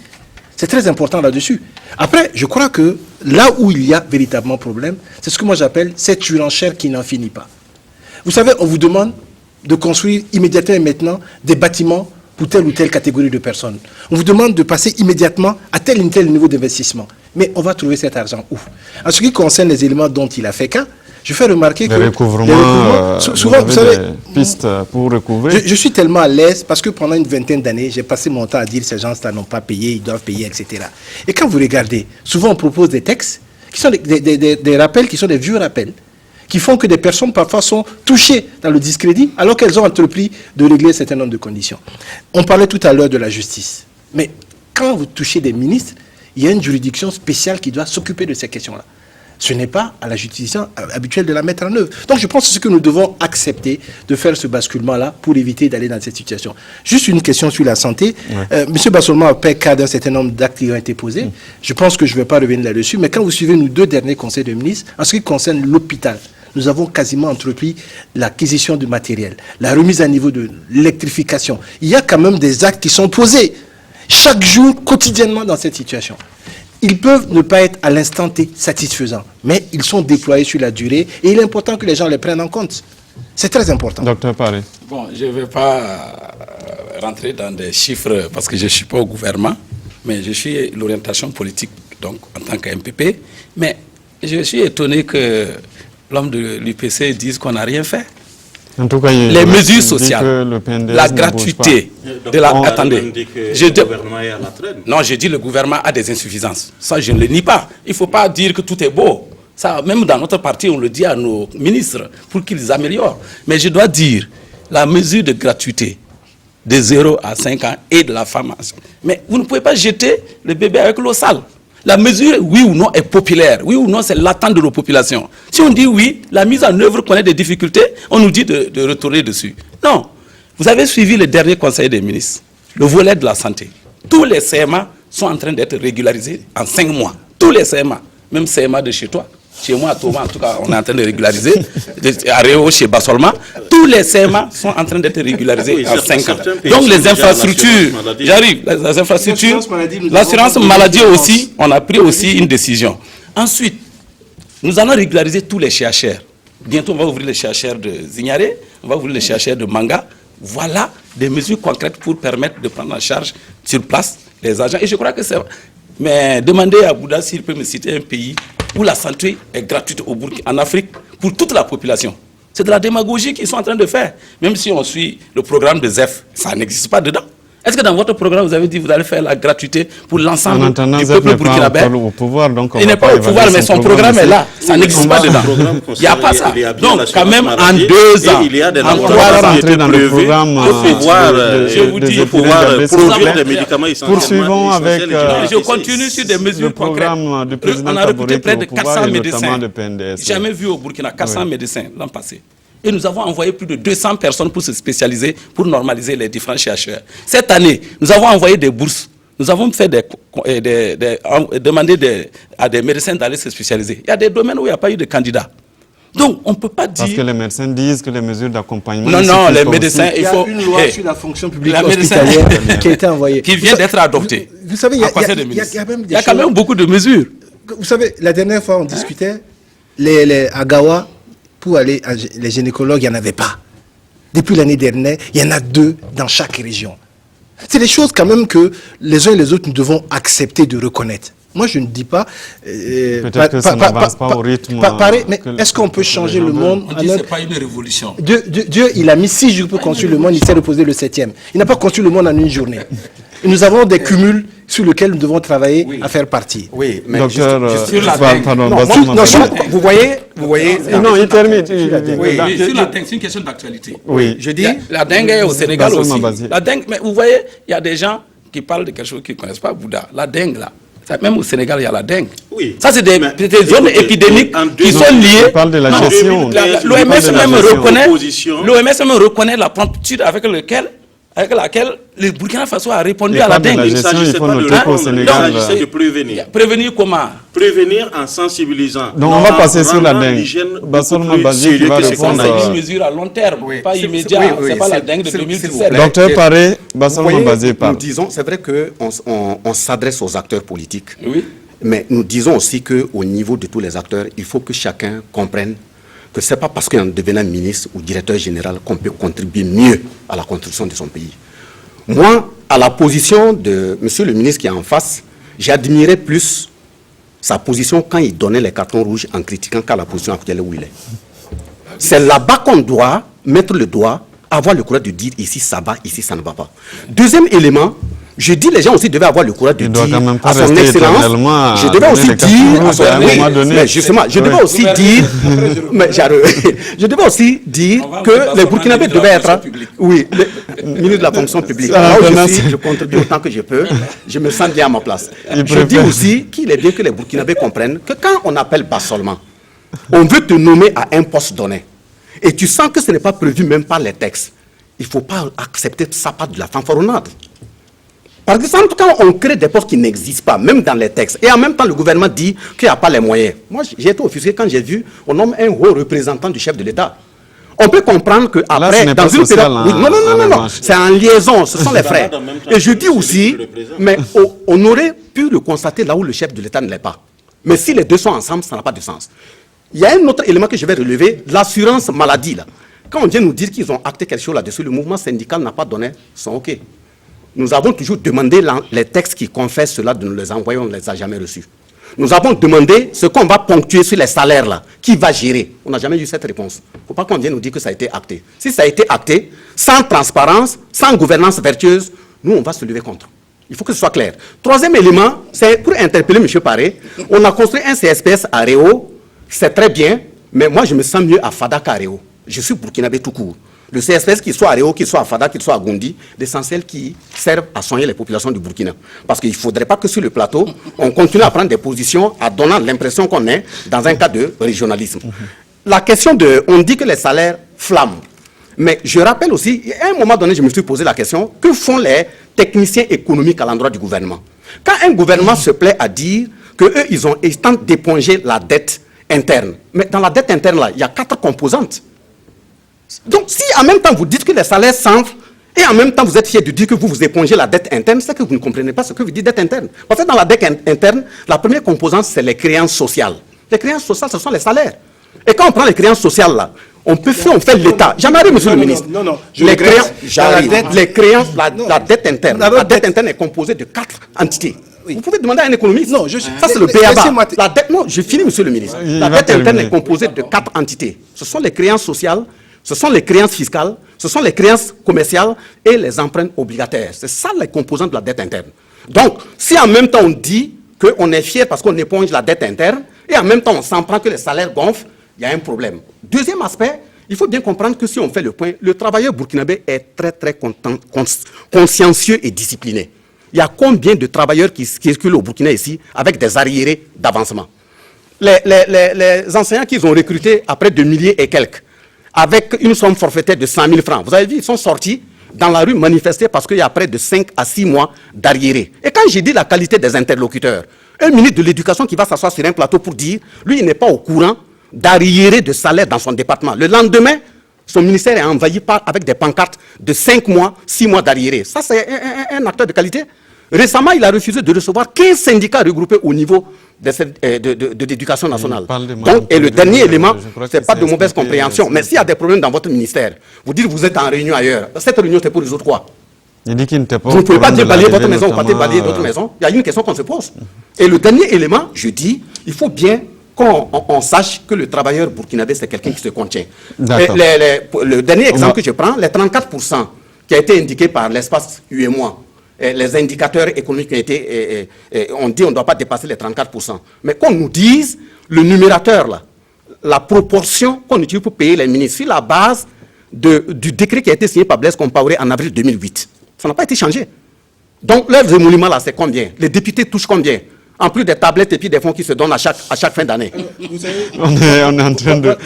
C'est très important là-dessus. Après, je crois que là où il y a véritablement problème, c'est ce que moi j'appelle cette surenchère qui n'en finit pas. Vous savez, on vous demande de construire immédiatement et maintenant des bâtiments pour telle ou telle catégorie de personnes. On vous demande de passer immédiatement à tel ou tel niveau d'investissement. Mais on va trouver cet argent où? En ce qui concerne les éléments dont il a fait cas, je fais remarquer que... Les recouvrements, souvent, vous savez, des pistes pour recouvrer. Je suis tellement à l'aise parce que pendant une vingtaine d'années, j'ai passé mon temps à dire que ces gens-là n'ont pas payé, ils doivent payer, etc. Et quand vous regardez, souvent on propose des textes qui sont des rappels, qui sont des vieux rappels, qui font que des personnes parfois sont touchées dans le discrédit alors qu'elles ont entrepris de régler un certain nombre de conditions. On parlait tout à l'heure de la justice. Mais quand vous touchez des ministres, il y a une juridiction spéciale qui doit s'occuper de ces questions-là. Ce n'est pas à la juridiction habituelle de la mettre en œuvre. Donc je pense que ce que nous devons accepter de faire ce basculement-là pour éviter d'aller dans cette situation. Juste une question sur la santé. Monsieur Bassolma a fait cas d'un certain nombre d'actes qui ont été posés. Je pense que je ne vais pas revenir là-dessus. Mais quand vous suivez nos 2 derniers conseils de ministres, en ce qui concerne l'hôpital, nous avons quasiment entrepris l'acquisition du matériel, la remise à niveau de l'électrification. Il y a quand même des actes qui sont posés chaque jour, quotidiennement dans cette situation. Ils peuvent ne pas être à l'instant T satisfaisants, mais ils sont déployés sur la durée et il est important que les gens les prennent en compte. C'est très important. Docteur Paré. Bon, je ne vais pas rentrer dans des chiffres parce que je ne suis pas au gouvernement, mais je suis l'orientation politique donc en tant qu'MPP. Mais je suis étonné que l'homme de l'UPC dise qu'on n'a rien fait. En tout cas, les mesures sociales, la gratuité de la... Attendez, non, je dis le gouvernement a des insuffisances. Ça, je ne le nie pas. Il ne faut pas dire que tout est beau. Ça, même dans notre parti, on le dit à nos ministres pour qu'ils améliorent. Mais je dois dire, la mesure de gratuité de 0 à 5 ans et de la pharmacie. Mais vous ne pouvez pas jeter le bébé avec l'eau sale. La mesure, oui ou non, est populaire. Oui ou non, c'est l'attente de nos populations. Si on dit oui, la mise en œuvre connaît des difficultés, on nous dit de retourner dessus. Non. Vous avez suivi le dernier conseil des ministres, le volet de la santé. Tous les CMA sont en train d'être régularisés en 5 mois. Tous les CMA, même CMA de chez toi. Chez moi, à Thomas, en tout cas, on est en train de régulariser. À Réo, chez Bassolma, tous les CMA sont en train d'être régularisés en 5 ans. Donc les infrastructures, j'arrive, les infrastructures, l'assurance maladie aussi, on a pris aussi une décision. Ensuite, nous allons régulariser tous les CHR. Bientôt, on va ouvrir les CHR de Zignaré, on va ouvrir les CHR de Manga. Voilà des mesures concrètes pour permettre de prendre en charge sur place les agents. Et je crois que c'est... Mais demandez à Bouddha s'il peut me citer un pays où la santé est gratuite en Afrique pour toute la population. C'est de la démagogie qu'ils sont en train de faire. Même si on suit le programme de ZEF, ça n'existe pas dedans. Est-ce que dans votre programme, vous avez dit que vous allez faire la gratuité pour l'ensemble du peuple burkinabé? Il n'est pas au pouvoir, mais son programme est là. Ça n'existe pas dedans. Il n'y a pas ça. Donc, quand même, en 2 ans, en 3 ans, entrer dans le programme de pouvoir produire des médicaments essentiels. Poursuivons avec je continue sur des mesures concrètes. On a recruté près de 400 médecins. Jamais vu au Burkina, 400 médecins l'an passé. Et nous avons envoyé plus de 200 personnes pour se spécialiser, pour normaliser les différents chercheurs. Cette année, nous avons envoyé des bourses. Nous avons fait demander à des médecins d'aller se spécialiser. Il y a des domaines où il n'y a pas eu de candidats. Donc, on ne peut pas dire... Parce que les médecins disent que les mesures d'accompagnement... Non, les médecins, il faut... Il y a une loi sur la fonction publique hospitalière qui a été envoyée. Qui vient d'être adoptée. Vous savez, il y a quand même beaucoup de mesures. Vous savez, la dernière fois, on discutait, les Agawa, pour aller, les gynécologues, il n'y en avait pas. Depuis l'année dernière, il y en a 2 dans chaque région. C'est des choses quand même que les uns et les autres, nous devons accepter de reconnaître. Moi, je ne dis pas... Peut-être que ça n'avance pas au rythme... mais est-ce qu'on peut changer le monde? On dit que ce n'est pas une révolution. Dieu, il a mis 6 jours pour construire le monde, il s'est reposé le 7e. Il n'a pas construit le monde en une journée. Et nous avons des cumuls sur lesquels nous devons travailler à faire partie. Oui, mais docteur, vous voyez... Non, il termine. Sur la dengue, c'est une question d'actualité. Oui, je dis... La dengue est au Sénégal aussi. La dengue, mais vous voyez, il y a des gens qui parlent de quelque chose qu'ils ne connaissent pas, Bouddha. La dengue, là. Même au Sénégal, il y a la dengue. Oui. Ça, c'est des zones épidémiques qui sont liées. On parle de la gestion. L'OMS même reconnaît la promptitude avec laquelle le Burkina Faso a répondu à la dengue. Il ne s'agissait pas de répondre, il s'agissait de prévenir. Prévenir comment? Prévenir en sensibilisant. Donc on va passer sur la dengue. Bassolma Bazi qui va répondre. C'est une mesure à long terme, pas immédiat. C'est pas la dengue de 2017. Docteur Paré, Bassolma Bazi parle. Nous disons, c'est vrai qu'on s'adresse aux acteurs politiques, oui. Mais nous disons aussi qu'au niveau de tous les acteurs, il faut que chacun comprenne que ce n'est pas parce qu'en devenant ministre ou directeur général qu'on peut contribuer mieux à la construction de son pays. Moi, à la position de monsieur le ministre qui est en face, j'admirais plus sa position quand il donnait les cartons rouges en critiquant qu'à la position actuelle où il est. C'est là-bas qu'on doit mettre le doigt, avoir le courage de dire ici ça va, ici ça ne va pas. Deuxième élément, je dis les gens aussi devaient avoir le courage de dire à son excellence, je devais aussi dire à son mais justement, je devais aussi dire, je devais aussi dire que les Burkinabés devaient être, oui, ministre de la fonction publique. Là où je suis, je contribue autant que je peux, je me sens bien à ma place. Je dis aussi qu'il est bien que les Burkinabés comprennent que quand on appelle Bassolma, on veut te nommer à un poste donné, et tu sens que ce n'est pas prévu même par les textes, il ne faut pas accepter ça par de la fanfaronnade. Par exemple, quand on crée des postes qui n'existent pas, même dans les textes, et en même temps le gouvernement dit qu'il n'y a pas les moyens. Moi, j'ai été offusqué quand j'ai vu, on nomme un haut représentant du chef de l'État. On peut comprendre qu'après, dans une période... Oui, non, c'est en liaison, ce sont les frères. Et je dis aussi, mais on aurait pu le constater là où le chef de l'État ne l'est pas. Mais si les deux sont ensemble, ça n'a pas de sens. Il y a un autre élément que je vais relever, l'assurance maladie. Là. Quand on vient nous dire qu'ils ont acté quelque chose là-dessus, le mouvement syndical n'a pas donné son OK. Nous avons toujours demandé les textes qui confessent cela de nous les envoyer, on ne les a jamais reçus. Nous avons demandé ce qu'on va ponctuer sur les salaires là, qui va gérer. On n'a jamais eu cette réponse. Il ne faut pas qu'on vienne nous dire que ça a été acté. Si ça a été acté, sans transparence, sans gouvernance vertueuse, nous on va se lever contre. Il faut que ce soit clair. Troisième élément, c'est pour interpeller M. Paré. On a construit un CSPS à Réau, c'est très bien, mais moi je me sens mieux à Fada qu'à Réau. Je suis burkinabé tout court. Le CSPS, qu'il soit à Réau, qu'il soit à Fada, qu'il soit à Gondi, l'essentiel qui servent à soigner les populations du Burkina. Parce qu'il ne faudrait pas que sur le plateau, on continue à prendre des positions en donnant l'impression qu'on est dans un cas de régionalisme. La question de... On dit que les salaires flamment. Mais je rappelle aussi, à un moment donné, je me suis posé la question, que font les techniciens économiques à l'endroit du gouvernement? Quand un gouvernement se plaît à dire qu'eux, ils tentent d'éponger la dette interne. Mais dans la dette interne, là, il y a 4 composantes. Donc, si en même temps vous dites que les salaires s'enflent, et en même temps vous êtes fiers de dire que vous épongez la dette interne, c'est que vous ne comprenez pas ce que vous dites dette interne. Parce que dans la dette interne, la première composante, c'est les créances sociales. Les créances sociales, ce sont les salaires. Et quand on prend les créances sociales, là, on fait l'État. J'en arrive, monsieur le ministre. Non, les créances, la dette interne. La dette interne est composée de 4 entités. Oui. Vous pouvez demander à un économiste. Non, ça, c'est le BABA. La dette, non, je finis, monsieur le ministre. La dette interne est composée de 4 entités. Ce sont les créances sociales, ce sont les créances fiscales, ce sont les créances commerciales et les emprunts obligataires. C'est ça les composantes de la dette interne. Donc, si en même temps on dit qu'on est fier parce qu'on éponge la dette interne, et en même temps on s'en prend que les salaires gonflent, il y a un problème. Deuxième aspect, il faut bien comprendre que si on fait le point, le travailleur burkinabé est très, très consciencieux et discipliné. Il y a combien de travailleurs qui circulent au Burkina ici avec des arriérés d'avancement? Les enseignants qu'ils ont recrutés à près de milliers et quelques, avec une somme forfaitaire de 100 000 francs. Vous avez vu, ils sont sortis dans la rue manifester parce qu'il y a près de 5 à 6 mois d'arriérés. Et quand j'ai dit la qualité des interlocuteurs, un ministre de l'Éducation qui va s'asseoir sur un plateau pour dire, lui, il n'est pas au courant d'arriérés de salaire dans son département. Le lendemain, son ministère est envahi avec des pancartes de 5 mois, 6 mois d'arriérés. Ça, c'est un acteur de qualité. Récemment, il a refusé de recevoir 15 syndicats regroupés au niveau de l'éducation nationale. Donc, et le dernier élément, ce n'est pas de mauvaise compréhension. Mais s'il y a des problèmes dans votre ministère, vous dites que vous êtes en réunion ailleurs. Cette réunion, c'est pour les autres quoi? Vous ne pouvez pas dire balayer votre maison, vous partez balayer votre maison. Il y a une question qu'on se pose. Et le dernier élément, je dis, il faut bien qu'on sache que le travailleur burkinabé, c'est quelqu'un qui se contient. Le dernier exemple que je prends, les 34% qui a été indiqué par l'espace UEMOA, les indicateurs économiques qui ont été, on dit qu'on ne doit pas dépasser les 34%. Mais qu'on nous dise, le numérateur, là, la proportion qu'on utilise pour payer les ministres, sur la base du décret qui a été signé par Blaise Compaoré en avril 2008. Ça n'a pas été changé. Donc, leurs émoluments, là, c'est combien? Les députés touchent combien? En plus des tablettes et puis des fonds qui se donnent à chaque fin d'année. On est en train de...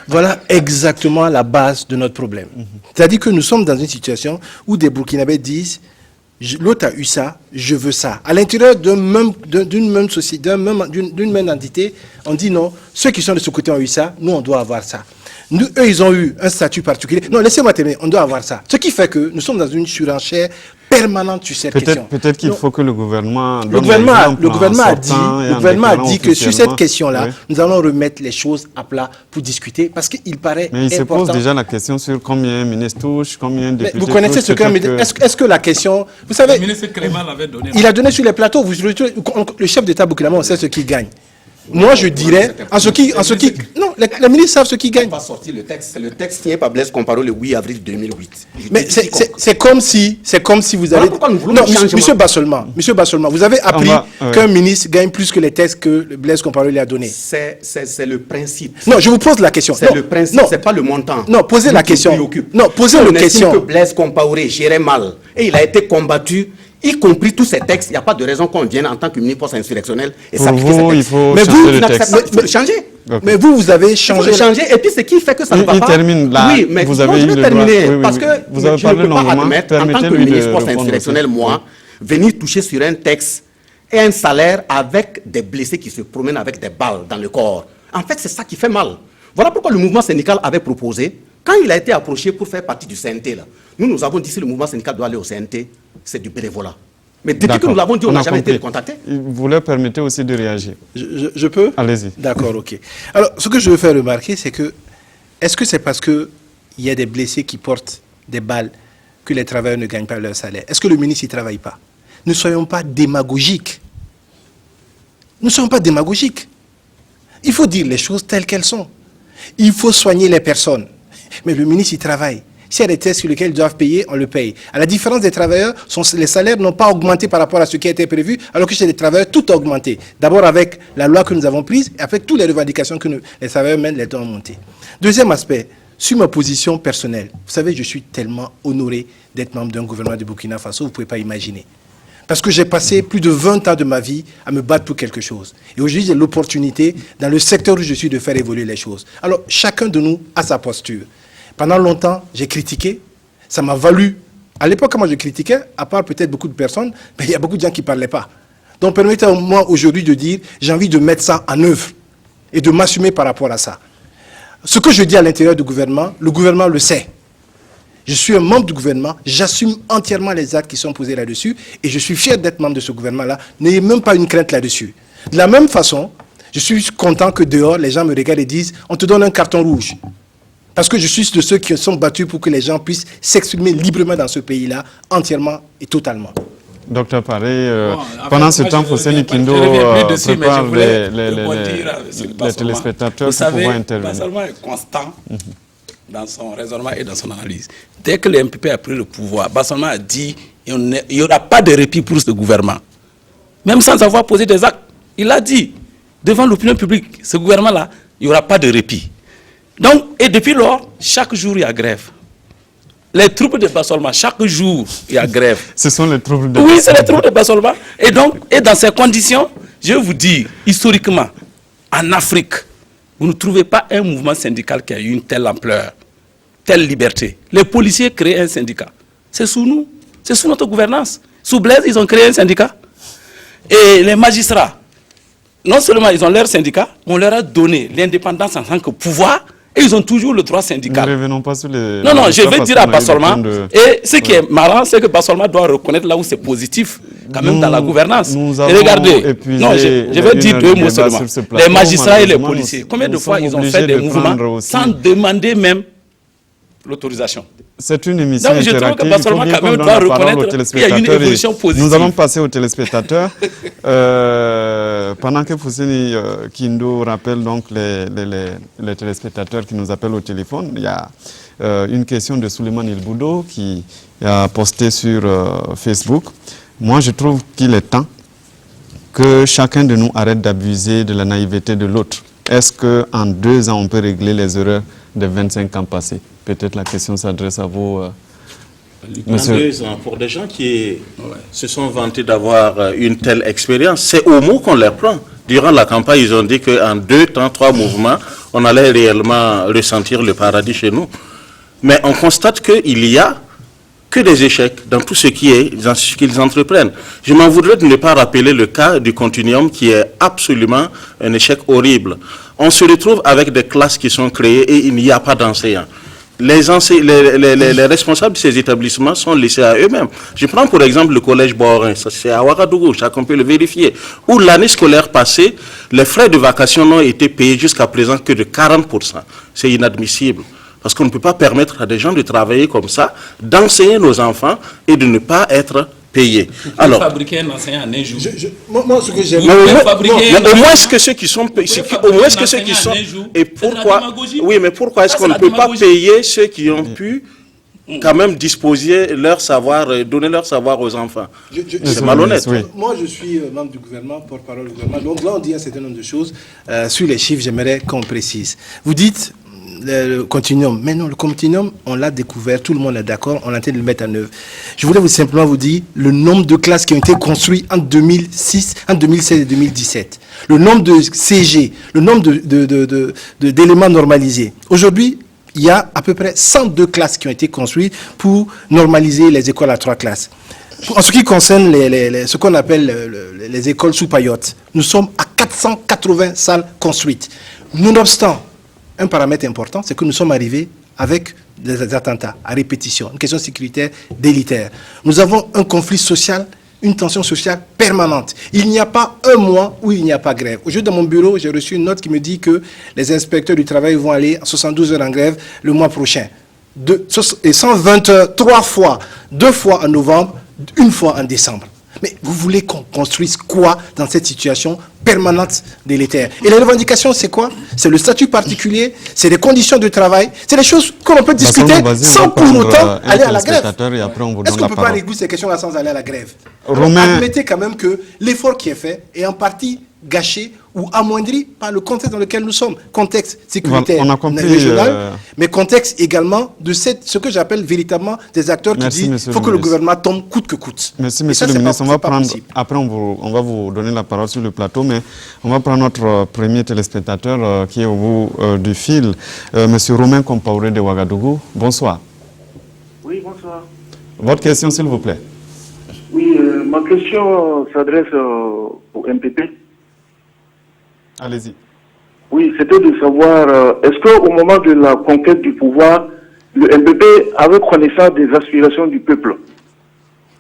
Voilà exactement la base de notre problème. C'est-à-dire que nous sommes dans une situation où des Burkinabés disent l'autre a eu ça, je veux ça. À l'intérieur d'une même société, d'une même entité, on dit non, ceux qui sont de ce côté ont eu ça, nous on doit avoir ça. Nous, eux, ils ont eu un statut particulier. Non, laissez-moi terminer, on doit avoir ça. Ce qui fait que nous sommes dans une surenchère permanente sur cette question. Peut-être qu'il faut que le gouvernement... Le gouvernement a dit que sur cette question-là, nous allons remettre les choses à plat pour discuter, parce qu'il paraît important. Mais il se pose déjà la question sur combien un ministre touche, combien de députés touchent. Vous connaissez ce qu'un ministre... Est-ce que la question... Vous savez... Le ministre Clément l'avait donné. Il a donné sur les plateaux. Le chef d'État burkinabé, on sait ce qu'il gagne. Moi, je dirais, non, les ministres savent ce qu'ils gagnent. On va sortir le texte. C'est le texte signé par Blaise Compaoré le 8 avril 2008. Mais c'est comme si vous avez... Non, monsieur Bassolma, vous avez appris qu'un ministre gagne plus que les textes que Blaise Compaoré lui a donnés. C'est le principe. Non, je vous pose la question. C'est le principe, c'est pas le montant. Non, posez la question. Non, posez la question. Que Blaise Compaoré gérait mal et il a été combattu. Y compris tous ces textes, il n'y a pas de raison qu'on vienne en tant que ministre poste insurrectionnel et s'appliquer ces textes. Mais vous, il faut le changer. Okay. Mais vous avez changé. Il faut le changer. Et puis, ce qui fait que ça ne va pas... termine là. Oui, mais vous avez je vais terminer. Parce que vous avez je ne peux pas admettre, en tant que ministre poste insurrectionnel, moi, venir toucher sur un texte et un salaire avec des blessés qui se promènent avec des balles dans le corps. En fait, c'est ça qui fait mal. Voilà pourquoi le mouvement syndical avait proposé, quand il a été approché pour faire partie du CNT, là, nous avons dit si le mouvement syndical doit aller au CNT, c'est du bénévolat. Mais depuis que nous l'avons dit, on n'a jamais été contacté. Vous leur permettez aussi de réagir. Je peux? Allez-y. D'accord, ok. Alors, ce que je veux faire remarquer, c'est que, est-ce que c'est parce qu'il y a des blessés qui portent des balles que les travailleurs ne gagnent pas leur salaire? Est-ce que le ministre n'y travaille pas? Ne soyons pas démagogiques. Ne soyons pas démagogiques. Il faut dire les choses telles qu'elles sont. Il faut soigner les personnes. Mais le ministre y travaille. S'il y a des tests sur lesquels ils doivent payer, on le paye. À la différence des travailleurs, les salaires n'ont pas augmenté par rapport à ce qui a été prévu, alors que chez les travailleurs, tout a augmenté. D'abord avec la loi que nous avons prise, et avec toutes les revendications que les travailleurs mènent, les temps ont monté. Deuxième aspect, sur ma position personnelle, vous savez, je suis tellement honoré d'être membre d'un gouvernement de Burkina Faso, vous ne pouvez pas imaginer. Parce que j'ai passé plus de 20 ans de ma vie à me battre pour quelque chose. Et aujourd'hui, j'ai l'opportunité, dans le secteur où je suis, de faire évoluer les choses. Alors, chacun de nous a sa posture. Pendant longtemps, j'ai critiqué. Ça m'a valu. À l'époque, quand moi je critiquais, à part peut-être beaucoup de personnes, mais il y a beaucoup de gens qui ne parlaient pas. Donc permettez-moi aujourd'hui de dire, j'ai envie de mettre ça en œuvre et de m'assumer par rapport à ça. Ce que je dis à l'intérieur du gouvernement, le gouvernement le sait. Je suis un membre du gouvernement, j'assume entièrement les actes qui sont posés là-dessus et je suis fier d'être membre de ce gouvernement-là. N'ayez même pas une crainte là-dessus. De la même façon, je suis content que dehors, les gens me regardent et disent « on te donne un carton rouge ». Parce que je suis de ceux qui sont battus pour que les gens puissent s'exprimer librement dans ce pays-là, entièrement et totalement. Docteur Paré, pendant ce temps, Fosseni Kindo prépare les téléspectateurs pour pouvoir intervenir. Bassalma est constant dans son raisonnement et dans son analyse. Dès que le MPP a pris le pouvoir, Bassalma a dit qu'il n'y aura pas de répit pour ce gouvernement. Même sans avoir posé des actes. Il a dit, devant l'opinion publique, ce gouvernement-là, il n'y aura pas de répit. Donc, et depuis lors, chaque jour, il y a grève. Les troupes de Bassalma, chaque jour, il y a grève. Ce sont les troupes de Bassalma. Oui, c'est les troupes de Bassalma. Et donc, et dans ces conditions, je vais vous dire, historiquement, en Afrique, vous ne trouvez pas un mouvement syndical qui a eu une telle ampleur, telle liberté. Les policiers créent un syndicat. C'est sous nous, c'est sous notre gouvernance. Sous Blaise, ils ont créé un syndicat. Et les magistrats, non seulement ils ont leur syndicat, mais on leur a donné l'indépendance en tant que pouvoir. Et ils ont toujours le droit syndical. Ne revenons pas sur les... Non, je vais dire à Bassalma, et ce qui est marrant, c'est que Bassalma doit reconnaître là où c'est positif, quand même dans la gouvernance. Et regardez, non, je vais dire deux mots seulement. Les magistrats et les policiers, combien de fois ils ont fait des mouvements sans demander même l'autorisation? C'est une émission interactive. Je trouve que Bassalma quand même doit reconnaître qu'il y a une évolution positive. Nous allons passer aux téléspectateurs. Pendant que Fosseni Kindo rappelle donc les téléspectateurs qui nous appellent au téléphone, il y a une question de Souleymane Ilboudo qui a posté sur Facebook. Moi, je trouve qu'il est temps que chacun de nous arrête d'abuser de la naïveté de l'autre. Est-ce qu'en 2 ans, on peut régler les erreurs de 25 ans passés? Peut-être la question s'adresse à vous, monsieur. 2 ans, pour des gens qui se sont vantés d'avoir une telle expérience, c'est au mot qu'on leur prend. Durant la campagne, ils ont dit qu'en 2 temps, 3 mouvements, on allait réellement ressentir le paradis chez nous. Mais on constate qu'il n'y a que des échecs dans tout ce qu'ils entreprennent. Je m'en voudrais de ne pas rappeler le cas du Continuum qui est absolument un échec horrible. On se retrouve avec des classes qui sont créées et il n'y a pas d'enseignants. Les responsables de ces établissements sont laissés à eux-mêmes. Je prends pour exemple le collège Borin, c'est à Ouagadougou, chacun peut le vérifier, où l'année scolaire passée, les frais de vacation n'ont été payés jusqu'à présent que de 40%. C'est inadmissible. Parce qu'on ne peut pas permettre à des gens de travailler comme ça, d'enseigner nos enfants et de ne pas être payés. Alors, fabriquer un enseignant en un jour. Moi, ce que j'aime... Au moins que ceux qui sont... Et pourquoi... Oui, mais pourquoi est-ce qu'on ne peut pas payer ceux qui ont pu quand même disposer leur savoir, donner leur savoir aux enfants? C'est malhonnête. Oui. Moi, je suis membre du gouvernement, porte-parole du gouvernement. Donc là, on dit un certain nombre de choses. Sur les chiffres, j'aimerais qu'on précise. Vous dites... le continuum. Mais non, le continuum, on l'a découvert, tout le monde est d'accord, on a tenté de le mettre en œuvre. Je voulais simplement vous dire le nombre de classes qui ont été construites en 2016 et 2017. Le nombre de CG, le nombre d'éléments normalisés. Aujourd'hui, il y a à peu près 102 classes qui ont été construites pour normaliser les écoles à 3 classes. En ce qui concerne ce qu'on appelle les écoles sous paillotte, nous sommes à 480 salles construites. Nonobstant, un paramètre important, c'est que nous sommes arrivés avec des attentats à répétition, une question sécuritaire délitaire. Nous avons un conflit social, une tension sociale permanente. Il n'y a pas un mois où il n'y a pas grève. Aujourd'hui, dans mon bureau, j'ai reçu une note qui me dit que les inspecteurs du travail vont aller à 72 heures en grève le mois prochain. Et 120 heures, 3 fois, 2 fois en novembre, 1 fois en décembre. Mais vous voulez qu'on construise quoi dans cette situation permanente délétère? Et les revendications, c'est quoi? C'est le statut particulier, c'est les conditions de travail, c'est les choses qu'on peut discuter sans pour autant aller à la grève. Est-ce qu'on ne peut pas résoudre ces questions-là sans aller à la grève? Admettez quand même que l'effort qui est fait est en partie gâché ou amoindri par le contexte dans lequel nous sommes. Contexte sécuritaire on a compris, régional, mais contexte également de ce que j'appelle véritablement des acteurs qui disent qu'il faut que le gouvernement tombe coûte que coûte. Merci, monsieur le ministre. Après, on va vous donner la parole sur le plateau, mais on va prendre notre premier téléspectateur qui est au bout du fil, monsieur Romain Compaoré de Ouagadougou. Bonsoir. Oui, bonsoir. Votre question, s'il vous plaît. Oui, ma question s'adresse au MPP. Allez-y. Oui, c'était de savoir, est-ce qu'au moment de la conquête du pouvoir, le MPP avait connaissance des aspirations du peuple?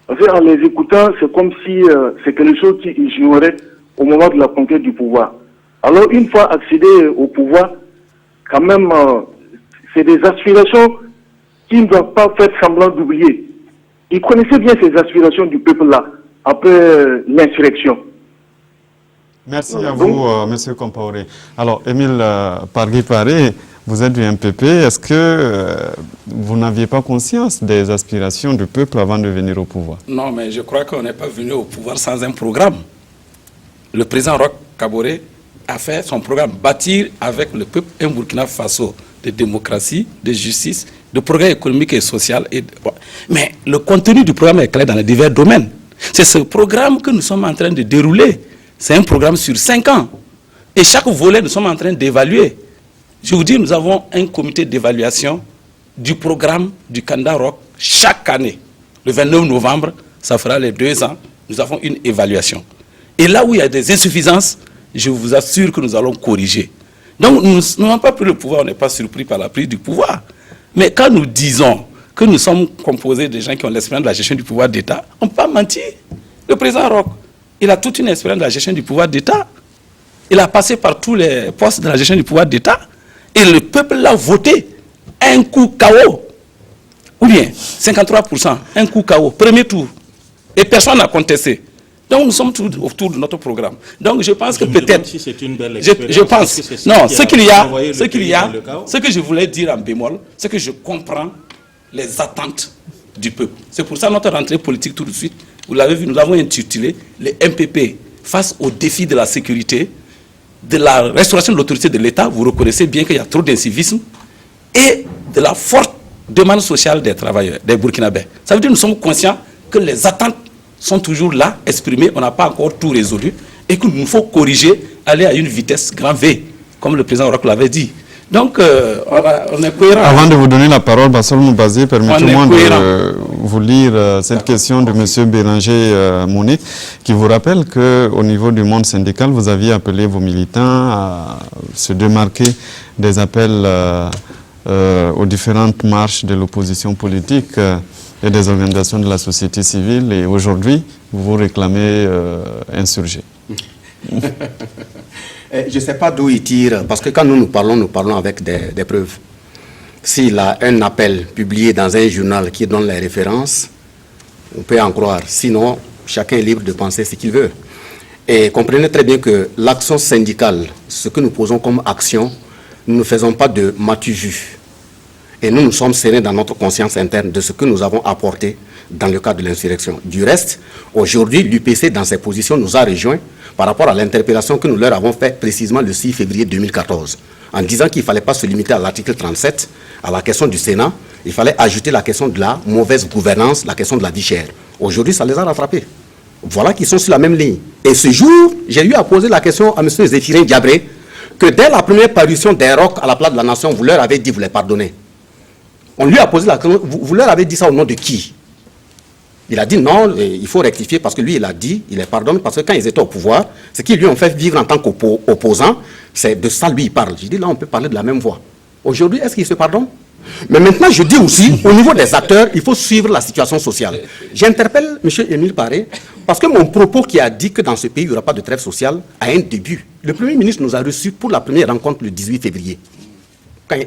Parce qu'en les écoutant, c'est comme si c'est quelque chose qu'ils ignoraient au moment de la conquête du pouvoir. Alors, une fois accédé au pouvoir, quand même, c'est des aspirations qu'ils ne doivent pas faire semblant d'oublier. Ils connaissaient bien ces aspirations du peuple-là, après l'insurrection. Merci à vous, monsieur Compaoré. Alors, Émile Parguy-Paré, vous êtes du MPP. Est-ce que vous n'aviez pas conscience des aspirations du peuple avant de venir au pouvoir? Non, mais je crois qu'on n'est pas venu au pouvoir sans un programme. Le président Roch Kaboré a fait son programme, bâtir avec le peuple un Burkina Faso de démocratie, de justice, de progrès économique et social. Mais le contenu du programme est clair dans les divers domaines. C'est ce programme que nous sommes en train de dérouler. C'est un programme sur 5 ans. Et chaque volet, nous sommes en train d'évaluer. Je vous dis, nous avons un comité d'évaluation du programme du candidat Roch chaque année. Le 29 novembre, ça fera les 2 ans, nous avons une évaluation. Et là où il y a des insuffisances, je vous assure que nous allons corriger. Donc, nous n'avons pas pris le pouvoir, on n'est pas surpris par la prise du pouvoir. Mais quand nous disons que nous sommes composés de gens qui ont l'expérience de la gestion du pouvoir d'État, on ne peut pas mentir. Le président Roch, il a toute une expérience de la gestion du pouvoir d'État. Il a passé par tous les postes de la gestion du pouvoir d'État. Et le peuple l'a voté. Un coup KO. Ou bien 53%. Un coup KO. Premier tour. Et personne n'a contesté. Donc nous sommes tous autour de notre programme. Donc je pense que peut-être... Si c'est une belle je pense... Non, ce que je voulais dire en bémol, c'est que je comprends les attentes du peuple. C'est pour ça notre rentrée politique tout de suite, vous l'avez vu, nous l'avons intitulé les MPP face aux défis de la sécurité, de la restauration de l'autorité de l'État. Vous reconnaissez bien qu'il y a trop d'incivisme et de la forte demande sociale des travailleurs, des Burkinabés. Ça veut dire que nous sommes conscients que les attentes sont toujours là, exprimées, on n'a pas encore tout résolu et qu'il nous faut corriger, aller à une vitesse grand V, comme le président Roch l'avait dit. Donc, on est cohérent. Avant de vous donner la parole, Bassol Moubazé, permettez-moi de vous lire cette question de M. Bélanger Monique, qui vous rappelle qu'au niveau du monde syndical, vous aviez appelé vos militants à se démarquer des appels aux différentes marches de l'opposition politique et des organisations de la société civile. Et aujourd'hui, vous vous réclamez insurgé. Je ne sais pas d'où il tire, parce que quand nous parlons avec des preuves. S'il a un appel publié dans un journal qui donne les références, on peut en croire. Sinon, chacun est libre de penser ce qu'il veut. Et comprenez très bien que l'action syndicale, ce que nous posons comme action, nous ne faisons pas de matu-vu. Et nous sommes sereins dans notre conscience interne de ce que nous avons apporté dans le cadre de l'insurrection. Du reste, aujourd'hui, l'UPC, dans ses positions, nous a rejoints par rapport à l'interpellation que nous leur avons faite précisément le 6 février 2014, en disant qu'il ne fallait pas se limiter à l'article 37, à la question du Sénat, il fallait ajouter la question de la mauvaise gouvernance, la question de la vie chère. Aujourd'hui, ça les a rattrapés. Voilà qu'ils sont sur la même ligne. Et ce jour, j'ai eu à poser la question à M. Zéphirin Diabré, que dès la première parution des Roch à la place de la nation, vous leur avez dit, vous les pardonnez. On lui a posé la question, vous leur avez dit ça au nom de qui? Il a dit non, il faut rectifier parce que lui, il a dit, il les pardonne parce que quand ils étaient au pouvoir, ce qu'ils lui ont fait vivre en tant qu'opposant, c'est de ça lui il parle. Je dis là, on peut parler de la même voix. Aujourd'hui, est-ce qu'il se pardonne? Mais maintenant, je dis aussi, au niveau des acteurs, il faut suivre la situation sociale. J'interpelle M. Émile Paré parce que mon propos qui a dit que dans ce pays, il n'y aura pas de trêve sociale a un début. Le Premier ministre nous a reçus pour la première rencontre le 18 février.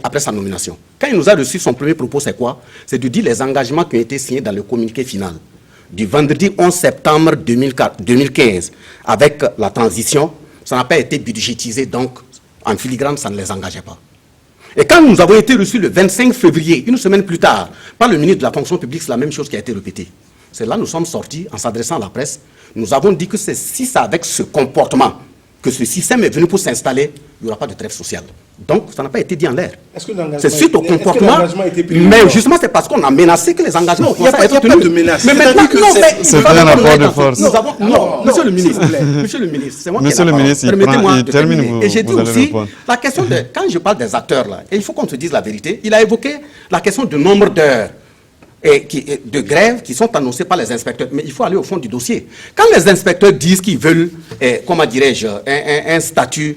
Après sa nomination. Quand il nous a reçu, son premier propos, c'est quoi? C'est de dire les engagements qui ont été signés dans le communiqué final du vendredi 11 septembre 2015 avec la transition, ça n'a pas été budgétisé, donc en filigrane, ça ne les engageait pas. Et quand nous avons été reçus le 25 février, une semaine plus tard, par le ministre de la fonction publique, c'est la même chose qui a été répétée. C'est là que nous sommes sortis en s'adressant à la presse. Nous avons dit que c'est si c'est avec ce comportement que ce système est venu pour s'installer, il n'y aura pas de trêve sociale. Donc, ça n'a pas été dit en l'air. C'est suite au comportement. Mais justement, c'est parce qu'on a menacé que les engagements il n'y a pas de menace. Mais maintenant, c'est un rapport de force. Non, monsieur le ministre, c'est moi qui ai la parole. Permettez-moi de terminer. Et j'ai dit aussi, la question de, quand je parle des acteurs là, et il faut qu'on se dise la vérité, il a évoqué la question du nombre d'heures de grève qui sont annoncées par les inspecteurs. Mais il faut aller au fond du dossier. Quand les inspecteurs disent qu'ils veulent, comment dirais-je, un statut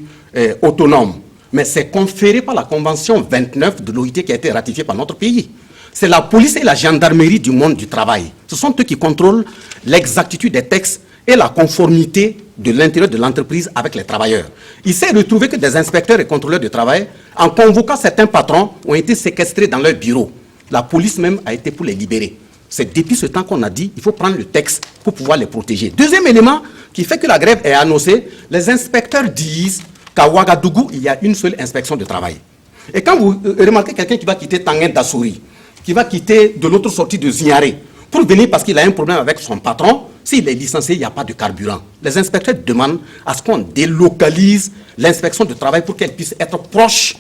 autonome, mais c'est conféré par la Convention 29 de l'OIT qui a été ratifiée par notre pays. C'est la police et la gendarmerie du monde du travail. Ce sont eux qui contrôlent l'exactitude des textes et la conformité de l'intérieur de l'entreprise avec les travailleurs. Il s'est retrouvé que des inspecteurs et contrôleurs de travail, en convoquant certains patrons, ont été séquestrés dans leur bureau. La police même a été pour les libérer. C'est depuis ce temps qu'on a dit qu'il faut prendre le texte pour pouvoir les protéger. Deuxième élément qui fait que la grève est annoncée, les inspecteurs disent qu'à Ouagadougou, il y a une seule inspection de travail. Et quand vous remarquez quelqu'un qui va quitter Tanguin d'Assouri, qui va quitter de l'autre sortie de Zignaré, pour venir parce qu'il a un problème avec son patron, s'il est licencié, il n'y a pas de carburant. Les inspecteurs demandent à ce qu'on délocalise l'inspection de travail pour qu'elle puisse être proche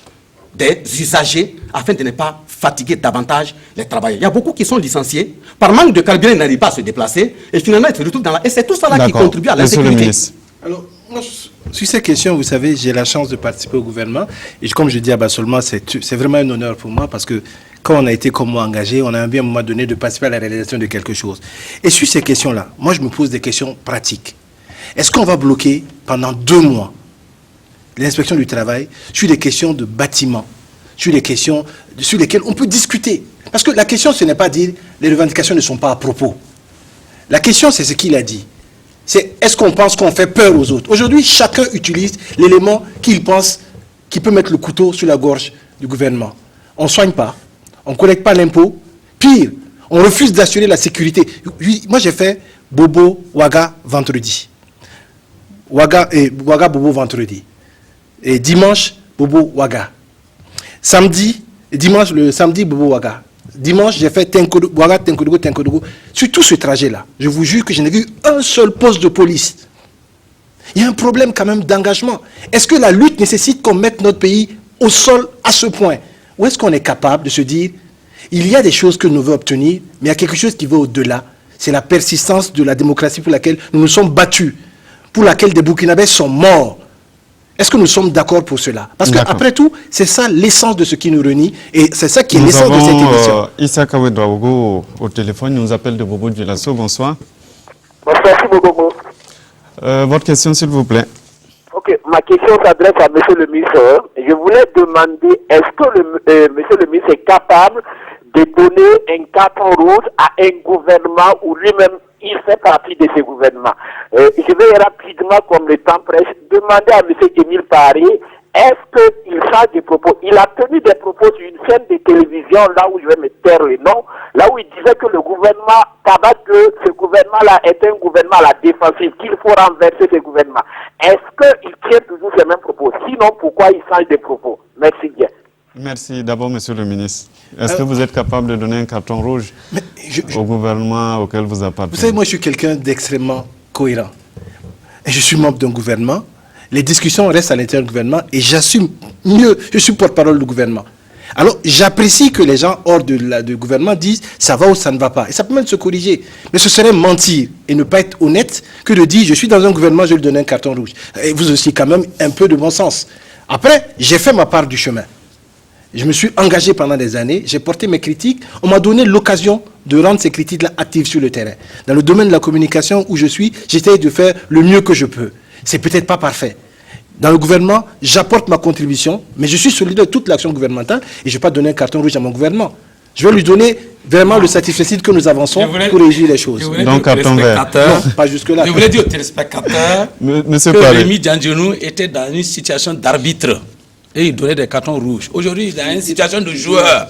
des usagers afin de ne pas fatiguer davantage les travailleurs. Il y a beaucoup qui sont licenciés. Par manque de carburant, ils n'arrivent pas à se déplacer. Et finalement, ils se retrouvent dans la... Et c'est tout ça là qui contribue à l'insécurité. Alors, moi, sur ces questions, vous savez, j'ai la chance de participer au gouvernement. Et comme je dis à Bassolma, c'est vraiment un honneur pour moi parce que quand on a été comme moi engagé, on a envie à un moment donné de participer à la réalisation de quelque chose. Et sur ces questions-là, moi, je me pose des questions pratiques. Est-ce qu'on va bloquer pendant 2 mois l'inspection du travail sur des questions de bâtiments, sur des questions sur lesquelles on peut discuter? Parce que la question, ce n'est pas dire les revendications ne sont pas à propos. La question, c'est ce qu'il a dit. C'est est-ce qu'on pense qu'on fait peur aux autres? Aujourd'hui, chacun utilise l'élément qu'il pense qui peut mettre le couteau sur la gorge du gouvernement. On ne soigne pas, on ne collecte pas l'impôt. Pire, on refuse d'assurer la sécurité. Moi, j'ai fait Bobo, Ouaga, vendredi. Ouaga, Bobo, vendredi. Et dimanche, Bobo, Ouaga. Le samedi, Bobo, Ouaga. Dimanche, j'ai fait Ouaga, Tenkodogo. Sur tout ce trajet-là, je vous jure que je n'ai vu un seul poste de police. Il y a un problème quand même d'engagement. Est-ce que la lutte nécessite qu'on mette notre pays au sol à ce point? Ou est-ce qu'on est capable de se dire, il y a des choses que nous voulons obtenir, mais il y a quelque chose qui va au-delà. C'est la persistance de la démocratie pour laquelle nous nous sommes battus, pour laquelle des Burkinabés sont morts. Est-ce que nous sommes d'accord pour cela? Parce qu'après tout, c'est ça l'essence de ce qui nous réunit et c'est ça qui est l'essence de cette émission. Issa Kawedouaogo au téléphone, il nous appelle de Bobo Dioulasso. Bonsoir. Bonsoir, Bobo. Votre question, s'il vous plaît. Ok, ma question s'adresse à M. le ministre. Je voulais demander, est-ce que M. le ministre est capable de donner un carton rouge à un gouvernement où lui-même il fait partie de ce gouvernement? Je vais rapidement, comme le temps presse, demander à M. Émile Paré, est-ce qu'il change de propos? Il a tenu des propos sur une chaîne de télévision, là où je vais me taire le nom, là où il disait que le gouvernement Tabac, que ce gouvernement-là est un gouvernement à la défensive, qu'il faut renverser ce gouvernement. Est-ce qu'il tient toujours ces mêmes propos? Sinon, pourquoi il change de propos? Merci bien. Merci. D'abord, Monsieur le ministre, est-ce que vous êtes capable de donner un carton rouge au gouvernement auquel vous appartenez? Vous savez, moi, je suis quelqu'un d'extrêmement cohérent. Et je suis membre d'un gouvernement. Les discussions restent à l'intérieur du gouvernement et j'assume mieux, je suis porte-parole du gouvernement. Alors, j'apprécie que les gens hors du gouvernement disent ça va ou ça ne va pas. Et ça peut même se corriger. Mais ce serait mentir et ne pas être honnête que de dire je suis dans un gouvernement, je vais lui donner un carton rouge. Et vous aussi, quand même, un peu de bon sens. Après, j'ai fait ma part du chemin. Je me suis engagé pendant des années, j'ai porté mes critiques. On m'a donné l'occasion de rendre ces critiques-là actives sur le terrain. Dans le domaine de la communication où je suis, j'essaie de faire le mieux que je peux. C'est peut-être pas parfait. Dans le gouvernement, j'apporte ma contribution, mais je suis solidaire de toute l'action gouvernementale et je ne vais pas donner un carton rouge à mon gouvernement. Je vais lui donner vraiment le satisfecit que nous avançons pour réussir les choses. Donc, carton vert. Non, pas jusque-là. Je voulais dire aux téléspectateurs que Rémi Djandjenou était dans une situation d'arbitre et il donnait des cartons rouges. Aujourd'hui, il est dans une situation de joueur.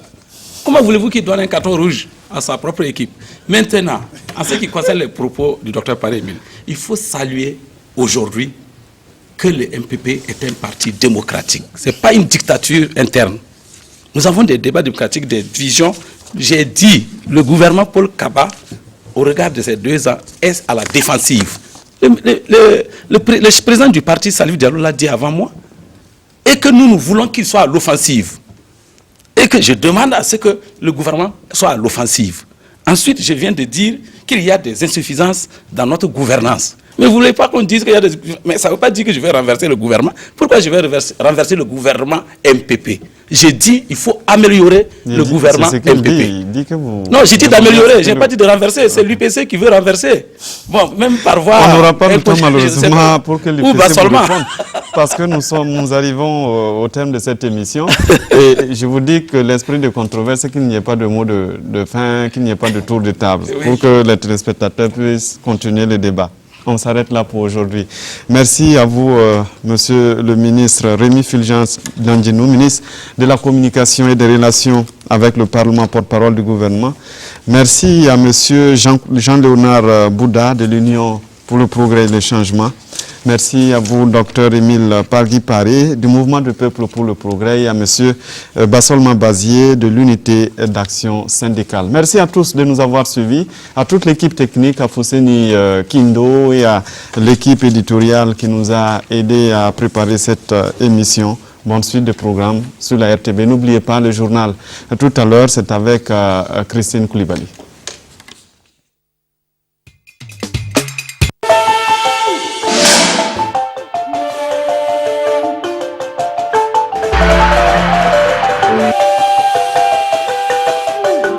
Comment voulez-vous qu'il donne un carton rouge à sa propre équipe? Maintenant, en ce qui concerne les propos du Dr Paré-Emile, il faut saluer aujourd'hui que le MPP est un parti démocratique. Ce n'est pas une dictature interne. Nous avons des débats démocratiques, des visions. J'ai dit, le gouvernement Paul Kaba, au regard de ces 2 ans, est à la défensive. Le président du parti, Salif Diallo, l'a dit avant moi. Et que nous voulons qu'il soit à l'offensive. Et que je demande à ce que le gouvernement soit à l'offensive. Ensuite, je viens de dire qu'il y a des insuffisances dans notre gouvernance. Mais vous ne voulez pas qu'on dise qu'il y a des... Mais ça ne veut pas dire que je vais renverser le gouvernement. Pourquoi je vais renverser le gouvernement MPP? J'ai dit qu'il faut améliorer le gouvernement MPP. Il dit que vous... Non, j'ai dit d'améliorer, je n'ai pas dit de renverser. C'est l'UPC qui veut renverser. Bon, même par voie... On n'aura pas le temps malheureusement pour que l'UPC vous réponde. Parce que nous arrivons au terme de cette émission. Et je vous dis que l'esprit de controverse, c'est qu'il n'y ait pas de mot de fin, qu'il n'y ait pas de tour de table. Oui. Pour que les téléspectateurs puissent continuer le débat. On s'arrête là pour aujourd'hui. Merci à vous, Monsieur le ministre Rémi Fulgence Dandinou, ministre de la Communication et des Relations avec le Parlement, porte-parole du gouvernement. Merci à Monsieur Jean-Léonard Bouddha de l'Union pour le progrès et le changement. Merci à vous, Dr Émile Pargui-Paré, du Mouvement du Peuple pour le Progrès, et à M. Bassolma Bazier de l'Unité d'Action Syndicale. Merci à tous de nous avoir suivis, à toute l'équipe technique, à Fousseni Kindo et à l'équipe éditoriale qui nous a aidés à préparer cette émission. Bonne suite de programme sur la RTB. N'oubliez pas le journal. Tout à l'heure, c'est avec Christine Koulibaly.